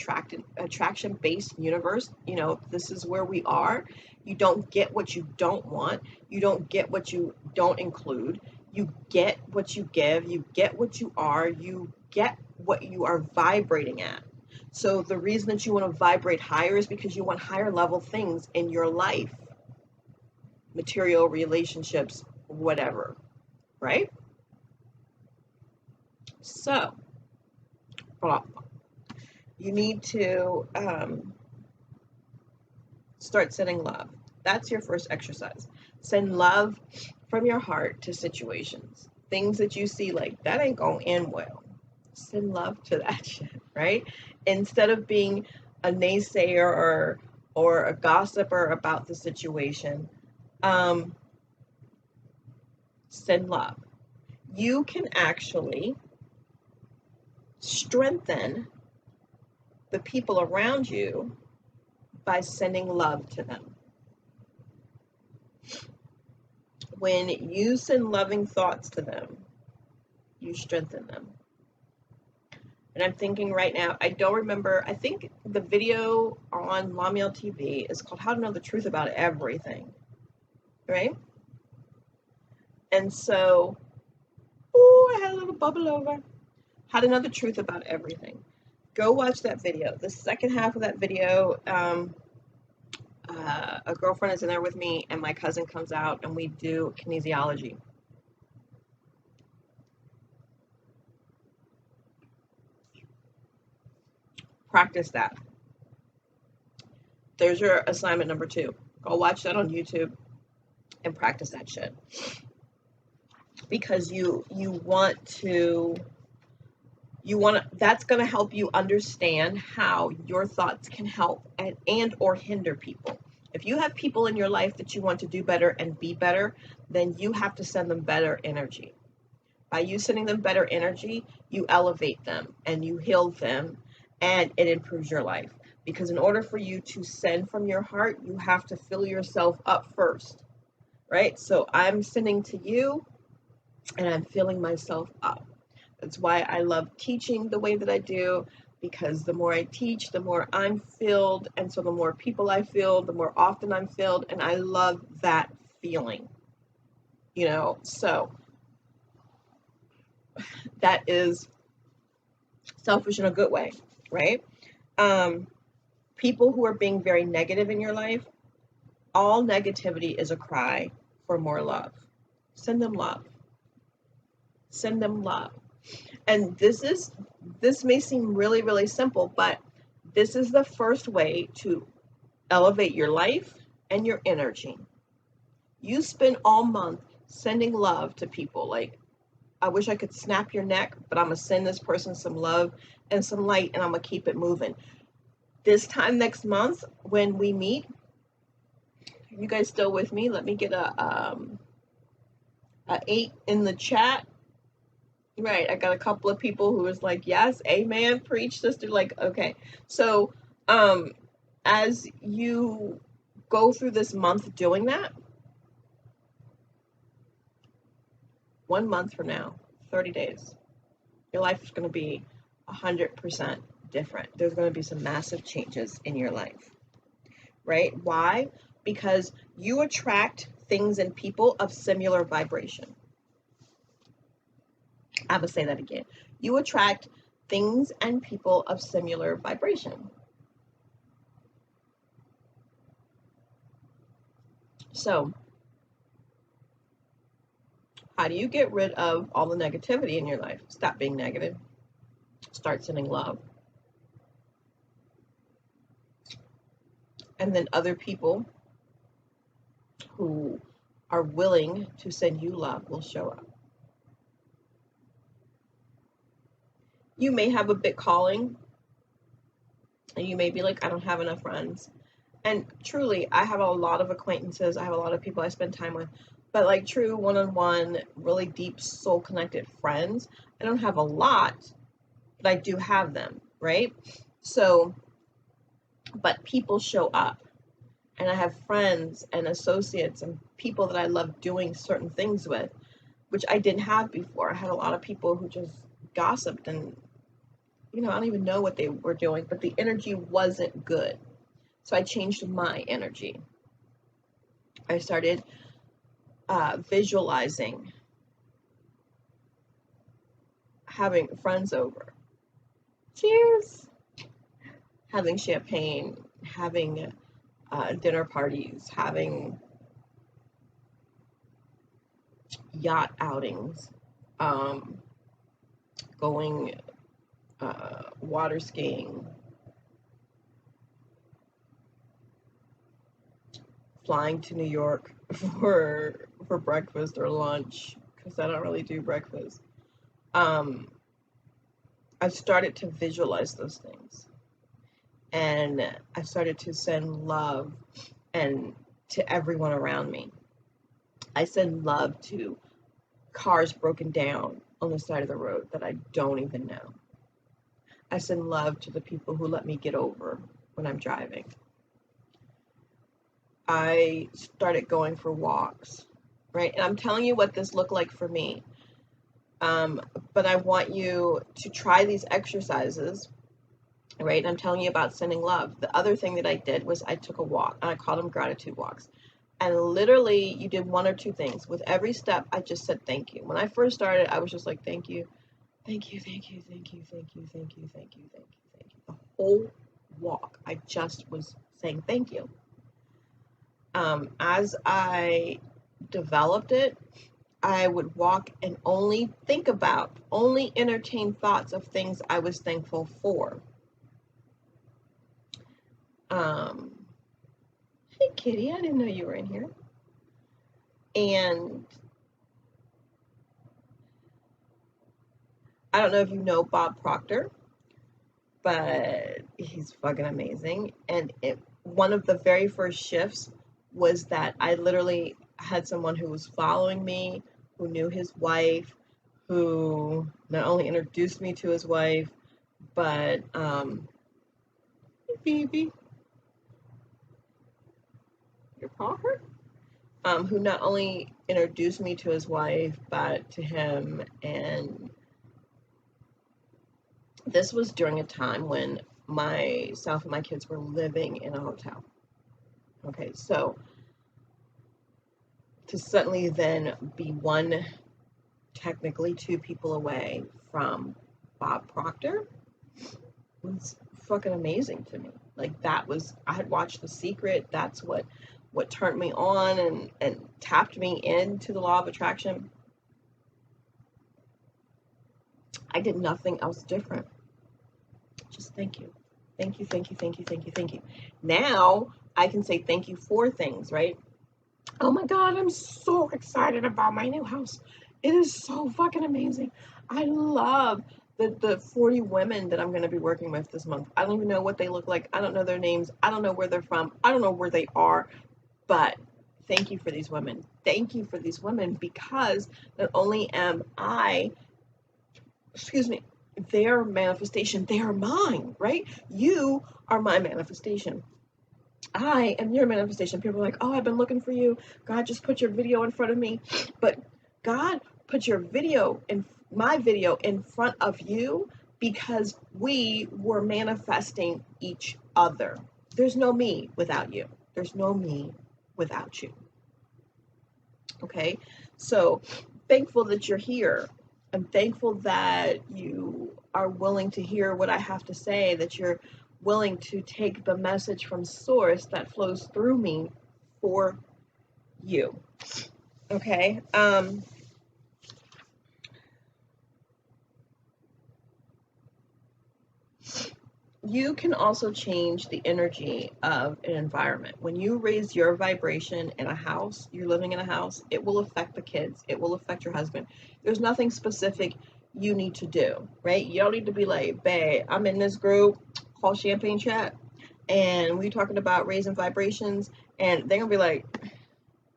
attraction-based universe. This is where we are. You don't get what you don't want. You don't get what you don't include. You get what you give. You get what you are. You get what you are vibrating at. So the reason that you want to vibrate higher is because you want higher level things in your life. Material, relationships, whatever. Right? So you need to start sending love. That's your first exercise. Send love from your heart to situations. Things that you see like, that ain't gonna end well. Send love to that shit, right? Instead of being a naysayer or a gossiper about the situation, send love. You can actually strengthen the people around you by sending love to them. When you send loving thoughts to them, you strengthen them. And I'm thinking right now, I don't remember, I think the video on LaMeel TV is called How to Know the Truth About Everything, right? And so, I had a little bubble over. How to Know the Truth About Everything. Go watch that video. The second half of that video, a girlfriend is in there with me, and my cousin comes out, and we do kinesiology. Practice that. There's your assignment number 2. Go watch that on YouTube and practice that shit. Because you want to, that's going to help you understand how your thoughts can help and or hinder people. If you have people in your life that you want to do better and be better, then you have to send them better energy. By you sending them better energy, you elevate them and you heal them, and it improves your life. Because in order for you to send from your heart, you have to fill yourself up first, right? So I'm sending to you, and I'm filling myself up. That's why I love teaching the way that I do, because the more I teach, the more I'm filled, and so the more people I feel, the more often I'm filled, and I love that feeling, so that is selfish in a good way, right? People who are being very negative in your life, all negativity is a cry for more love. Send them love. Send them love. And this may seem really, really simple, but this is the first way to elevate your life and your energy. You spend all month sending love to people. Like, I wish I could snap your neck, but I'm going to send this person some love and some light, and I'm going to keep it moving. This time next month when we meet, are you guys still with me? Let me get a 8 in the chat. Right, I got a couple of people who was like, yes, amen, preach, sister. Like, okay. So as you go through this month doing that, 1 month from now, 30 days, your life is going to be 100% different. There's going to be some massive changes in your life, right? Why? Because you attract things and people of similar vibration. I'm going to say that again. You attract things and people of similar vibration. So, how do you get rid of all the negativity in your life? Stop being negative. Start sending love. And then other people who are willing to send you love will show up. You may have a big calling, and you may be like, I don't have enough friends. And truly, I have a lot of acquaintances. I have a lot of people I spend time with. But like true one-on-one, really deep, soul-connected friends, I don't have a lot, but I do have them, right? So, but people show up. And I have friends and associates and people that I love doing certain things with, which I didn't have before. I had a lot of people who just gossiped and, I don't even know what they were doing, but the energy wasn't good. So I changed my energy. I started visualizing having friends over. Cheers! Having champagne, having dinner parties, having yacht outings, going water skiing, flying to New York for breakfast or lunch, because I don't really do breakfast. I started to visualize those things, and I started to send love and to everyone around me. I send love to cars broken down on the side of the road that I don't even know. I send love to the people who let me get over when I'm driving. I started going for walks, right? And I'm telling you what this looked like for me. But I want you to try these exercises, right? I'm telling you about sending love. The other thing that I did was I took a walk, and I called them gratitude walks. And literally, you did one or two things. With every step, I just said thank you. When I first started, I was just like, thank you, thank you, thank you, thank you, thank you, thank you, thank you, thank you, thank you. The whole walk, I just was saying thank you. As I developed it, I would walk and only entertain thoughts of things I was thankful for. Hey, Kitty, I didn't know you were in here. And I don't know if you know Bob Proctor, but he's fucking amazing. And one of the very first shifts was that I literally had someone who was following me, who knew his wife, who not only introduced me to his wife, but Phoebe, your paw hurt? Who not only introduced me to his wife, but to him. And this was during a time when myself and my kids were living in a hotel. Okay, so to suddenly then be technically two people away from Bob Proctor was fucking amazing to me. Like, I had watched The Secret. That's what turned me on and tapped me into the law of attraction. I did nothing else different. Just thank you. Thank you, thank you, thank you, thank you, thank you. Now I can say thank you for things, right? Oh my God, I'm so excited about my new house. It is so fucking amazing. I love the 40 women that I'm going to be working with this month. I don't even know what they look like. I don't know their names. I don't know where they're from. I don't know where they are. But thank you for these women. Thank you for these women, because not only am I, their manifestation, they are mine, right? You are my manifestation. I am your manifestation. People are like, oh, I've been looking for you. God just put your video in front of me. But God put my video in front of you because we were manifesting each other. There's no me without you. There's no me without you. Okay? So thankful that you're here. I'm thankful that you are willing to hear what I have to say, that you're willing to take the message from source that flows through me for you. Okay? You can also change the energy of an environment. When you raise your vibration in a house, you're living in a house, it will affect the kids, it will affect your husband. There's nothing specific you need to do, right? You don't need to be like, babe, I'm in this group called Champagne Chat, and we talking about raising vibrations, and they're gonna be like,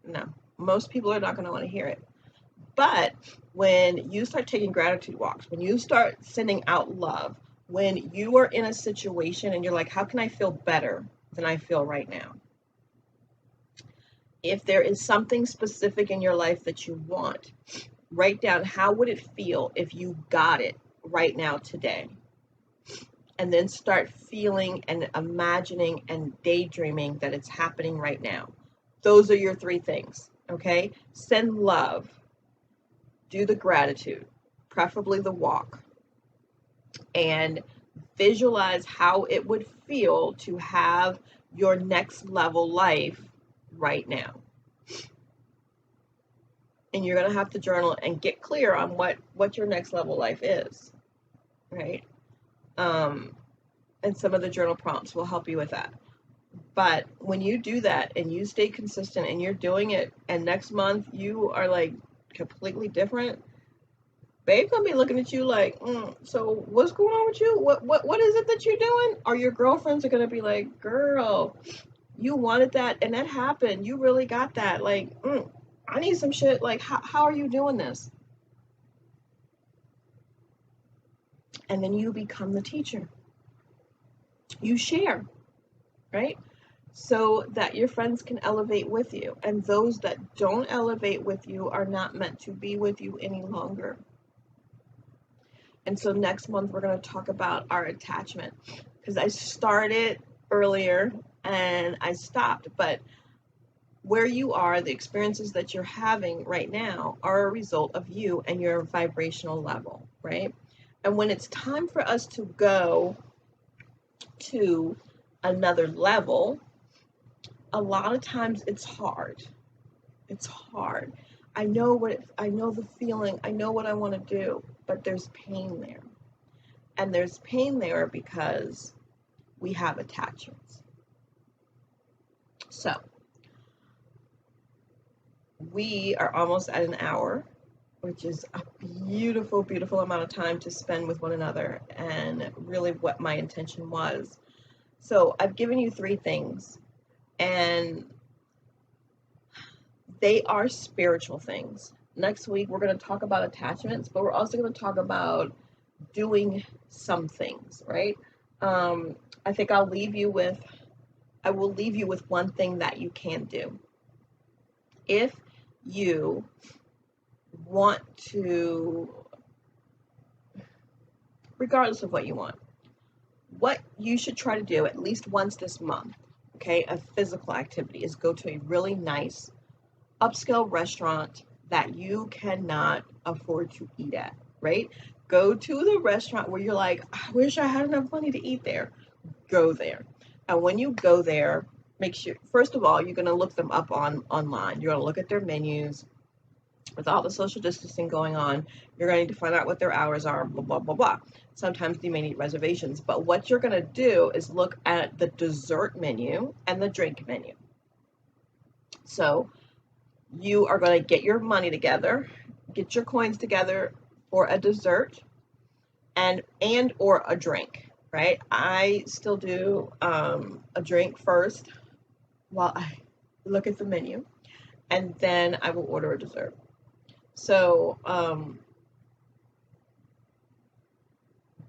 no. Most people are not gonna want to hear it. But when you start taking gratitude walks, when you start sending out love, when you are in a situation and you're like, how can I feel better than I feel right now? If there is something specific in your life that you want, write down how would it feel if you got it right now today? And then start feeling and imagining and daydreaming that it's happening right now. Those are your 3 things, okay? Send love. Do the gratitude, preferably the walk, and visualize how it would feel to have your next level life right now. And you're going to have to journal and get clear on what your next level life is, right? And some of the journal prompts will help you with that. But when you do that and you stay consistent and you're doing it, and next month you are like completely different, babe gonna be looking at you like, so what's going on with you? What is it that you're doing? Or your girlfriends are gonna be like, girl, you wanted that and that happened. You really got that. Like, I need some shit. Like, how are you doing this? And then you become the teacher. You share, right? So that your friends can elevate with you. And those that don't elevate with you are not meant to be with you any longer. And so next month, we're going to talk about our attachment, because I started earlier and I stopped. But where you are, the experiences that you're having right now are a result of you and your vibrational level, right? And when it's time for us to go to another level, a lot of times it's hard. It's hard. I know the feeling, I know what I want to do, but there's pain there. And there's pain there because we have attachments. So, we are almost at an hour, which is a beautiful, beautiful amount of time to spend with one another, and really what my intention was. So, I've given you 3 things, and they are spiritual things. Next week, we're going to talk about attachments, but we're also going to talk about doing some things, right? I think I will leave you with one thing that you can do. If you want to, regardless of what you want, what you should try to do at least once this month, okay, a physical activity, is go to a really nice upscale restaurant that you cannot afford to eat at, right? Go to the restaurant where you're like, I wish I had enough money to eat there. Go there. And when you go there, make sure, first of all, you're going to look them up online. You're going to look at their menus. With all the social distancing going on, you're going to need to find out what their hours are, blah, blah, blah, blah. Sometimes you may need reservations. But what you're going to do is look at the dessert menu and the drink menu. So you are going to get your money together, get your coins together for a dessert and or a drink, right? I still do a drink first while I look at the menu, and then I will order a dessert. So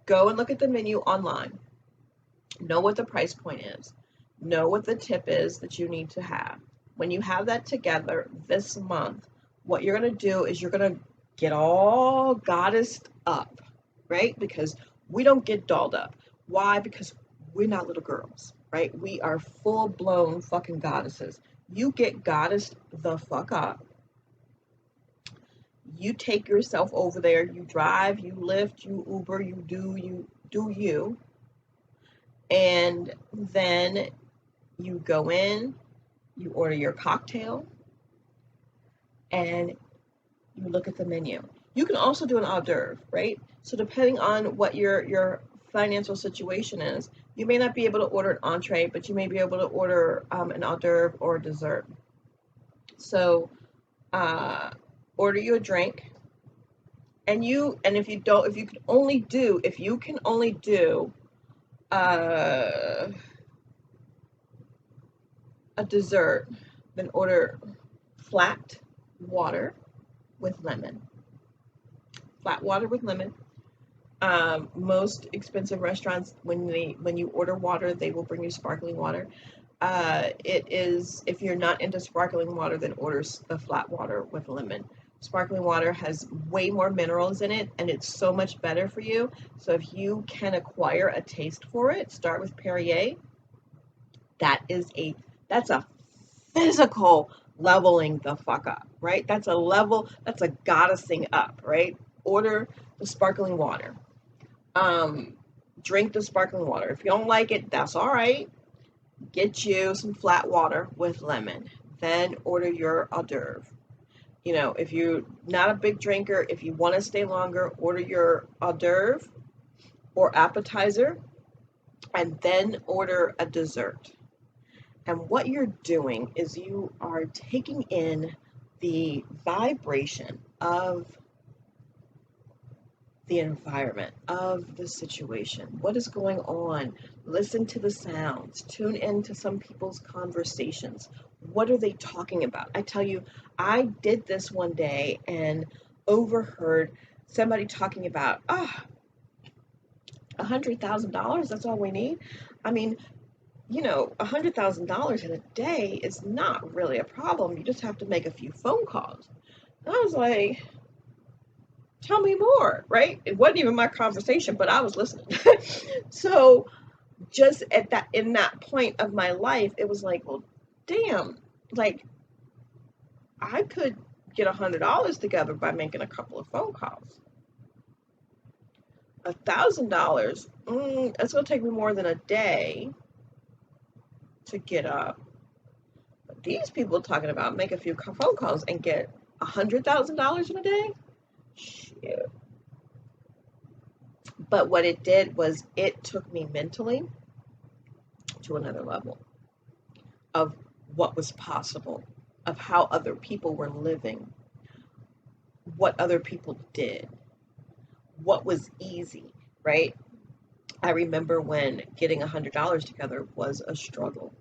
go and look at the menu online. Know what the price point is. know what the tip is that you need to have. When you have that together this month, what you're going to do is you're going to get all goddessed up, right? Because we don't get dolled up. Why? Because we're not little girls, right? We are full blown fucking goddesses. You get goddessed the fuck up. You take yourself over there, you drive, you Lyft, you Uber, you do you. And then you go in, you order your cocktail, and you look at the menu. You can also do an hors d'oeuvre, right? So depending on what your financial situation is, you may not be able to order an entree, but you may be able to order an hors d'oeuvre or a dessert. So order you a drink, and if you can only do a dessert, then order flat water with lemon. Flat water with lemon. Most expensive restaurants, when you order water, they will bring you sparkling water. If you're not into sparkling water, then order the flat water with lemon. Sparkling water has way more minerals in it, and it's so much better for you. So if you can acquire a taste for it, start with Perrier. That's a physical leveling the fuck up, right? That's a goddessing up, right? Order the sparkling water. Drink the sparkling water. If you don't like it, that's all right. Get you some flat water with lemon. Then order your hors d'oeuvre. If you're not a big drinker, if you want to stay longer, order your hors d'oeuvre or appetizer, and then order a dessert. And what you're doing is you are taking in the vibration of the environment, of the situation. What is going on? Listen to the sounds. Tune into some people's conversations. What are they talking about? I tell you, I did this one day and overheard somebody talking about, $100,000, that's all we need. I mean, $100,000 in a day is not really a problem. You just have to make a few phone calls. And I was like, tell me more, right? It wasn't even my conversation, but I was listening. So just in that point of my life, it was like, well, damn, like I could get $100 together by making a couple of phone calls. $1,000, it's gonna take me more than a day to get up. But these people talking about make a few phone calls and get $100,000 in a day? Shit. But what it did was it took me mentally to another level of what was possible, of how other people were living, what other people did, what was easy, right? I remember when getting $100 together was a struggle.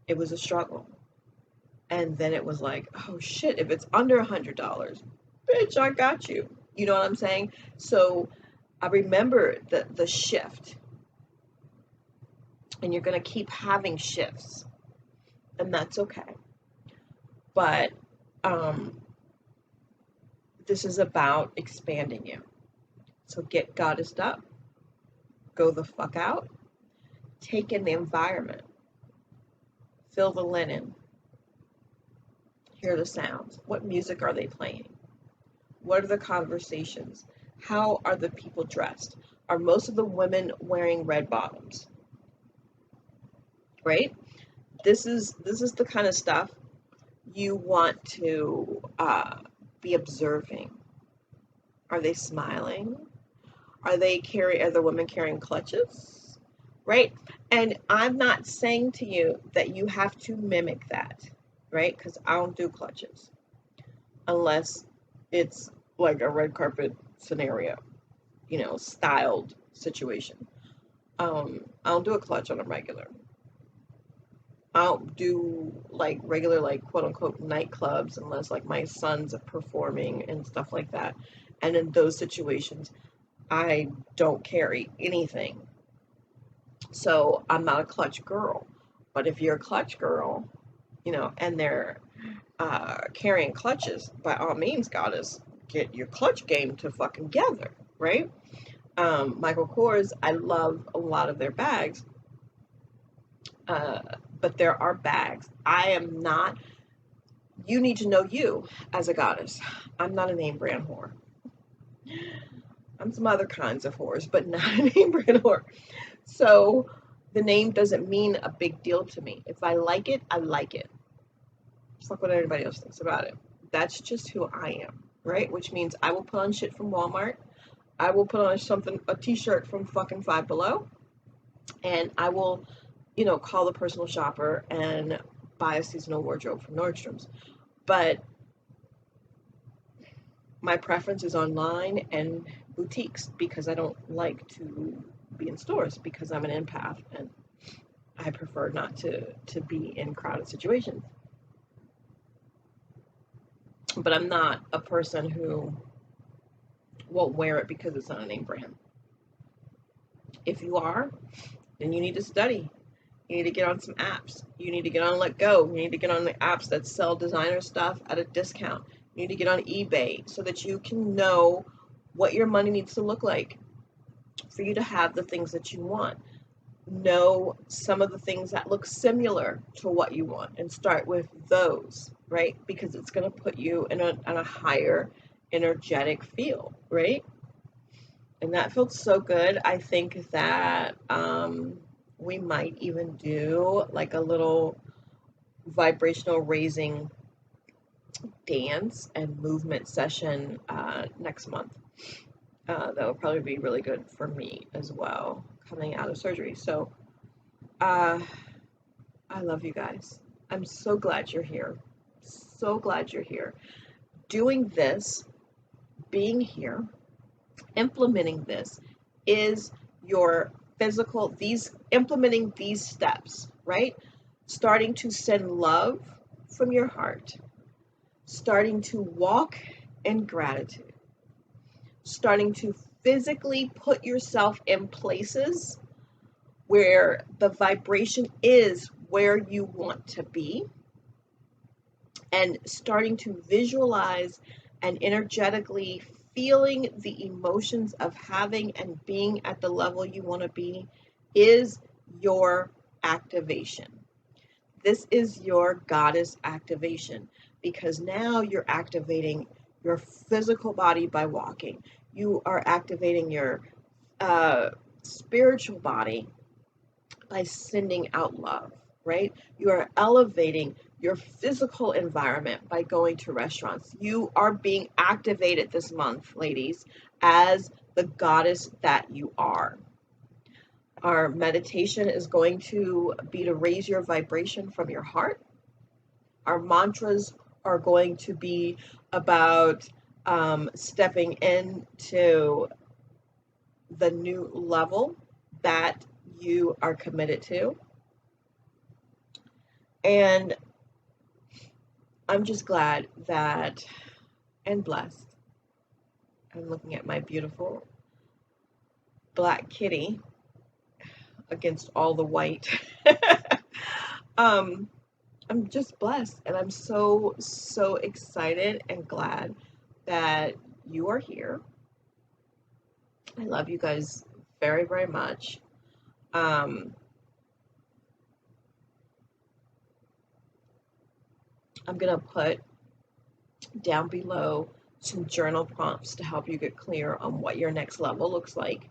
It was a struggle. And then it was like, oh shit, if it's under $100, bitch, I got you. You know what I'm saying? So I remember the shift. And you're going to keep having shifts. And that's okay. But this is about expanding you. So get goddessed up. Go the fuck out. Take in the environment. Feel the linen. Hear the sounds. What music are they playing? What are the conversations? How are the people dressed? Are most of the women wearing red bottoms? Right? This is the kind of stuff you want to be observing. Are they smiling? Are the women carrying clutches? Right? And I'm not saying to you that you have to mimic that, right? Because I don't do clutches unless it's like a red carpet scenario, styled situation. I don't do a clutch on a regular. I don't do like regular, like quote unquote nightclubs unless like my son's performing and stuff like that. And in those situations, I don't carry anything So I'm not a clutch girl. But if you're a clutch girl, and they're carrying clutches, by all means, goddess, get your clutch game to fucking together, right? Michael Kors, I love a lot of their bags, but there are bags. I am not, you need to know you as a goddess. I'm not a name brand whore. I'm some other kinds of whores, but not a name brand whore. So the name doesn't mean a big deal to me. If I like it, I like it. It's not what everybody else thinks about it. That's just who I am, right? Which means I will put on shit from Walmart. I will put on a t-shirt from fucking Five Below, and I will, call the personal shopper and buy a seasonal wardrobe from Nordstrom's. But my preference is online and boutiques because I don't like to be in stores because I'm an empath and I prefer not to be in crowded situations. But I'm not a person who won't wear it because it's not a name brand. If you are, then you need to study. You need to get on some apps. You need to get on Let Go. You need to get on the apps that sell designer stuff at a discount. You need to get on eBay so that you can know what your money needs to look like for you to have the things that you want. Know some of the things that look similar to what you want and start with those, right? Because it's going to put you in a higher energetic feel, right? And that felt so good. I think that we might even do like a little vibrational raising dance and movement session next month. That will probably be really good for me as well, coming out of surgery. So I love you guys. I'm so glad you're here. So glad you're here. Doing this, being here, implementing this is your physical, implementing these steps, right? Starting to send love from your heart, starting to walk in gratitude, starting to physically put yourself in places where the vibration is where you want to be, and starting to visualize and energetically feeling the emotions of having and being at the level you want to be is your activation. This is your goddess activation, because now you're activating your physical body by walking. You are activating your spiritual body by sending out love, right? You are elevating your physical environment by going to restaurants. You are being activated this month, ladies, as the goddess that you are. Our meditation is going to be to raise your vibration from your heart. Our mantras are going to be about stepping into the new level that you are committed to. And I'm just glad that, and blessed, I'm looking at my beautiful black kitty against all the white. I'm just blessed, and I'm so excited and glad that you are here. I love you guys very, very much. I'm going to put down below some journal prompts to help you get clear on what your next level looks like.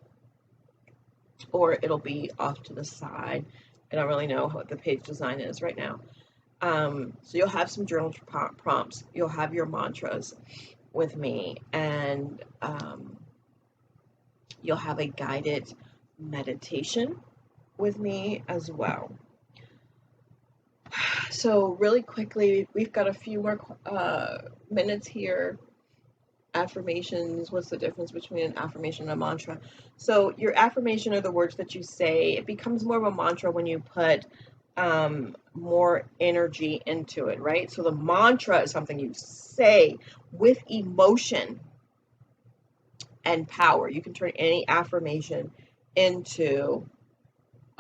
Or it'll be off to the side. I don't really know what the page design is right now. So you'll have some journal prompts. You'll have your mantras with me. And you'll have a guided meditation with me as well. So really quickly, we've got a few more minutes here. Affirmations, what's the difference between an affirmation and a mantra? So your affirmation are the words that you say. It becomes more of a mantra when you put more energy into it, right? So the mantra is something you say with emotion and power. You can turn any affirmation into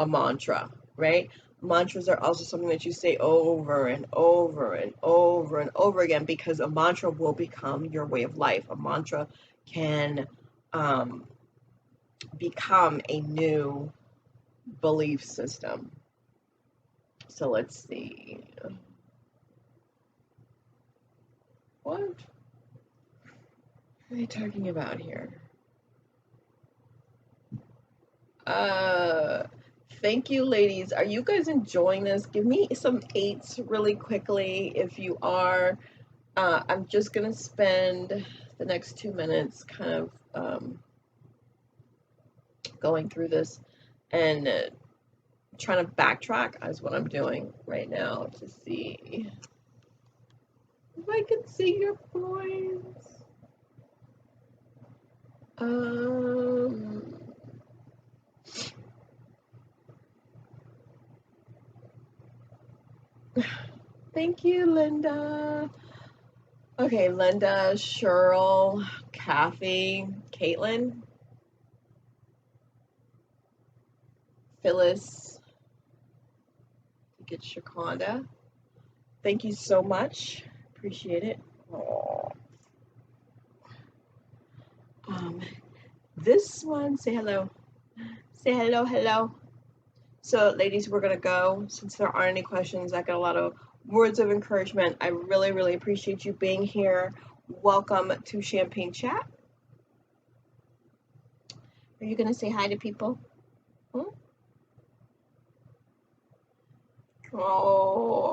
a mantra, right? Mantras are also something that you say over and over and over and over again, because a mantra will become your way of life. A mantra can become a new belief system. So let's see. What are they talking about here? Thank you, ladies. Are you guys enjoying this? Give me some 8s really quickly if you are. I'm just going to spend the next 2 minutes kind of going through this and trying to backtrack is what I'm doing right now to see if I can see your points. Thank you, Linda. Okay, Linda, Cheryl, Kathy, Caitlin, Phyllis, I think it's Shakonda. Thank you so much. Appreciate it. Aww. This one, say hello. Say hello, hello. So, ladies, we're going to go. Since there aren't any questions, I got a lot of words of encouragement. I really, really appreciate you being here. Welcome to Champagne Chat. Are you going to say hi to people? Hmm? Oh,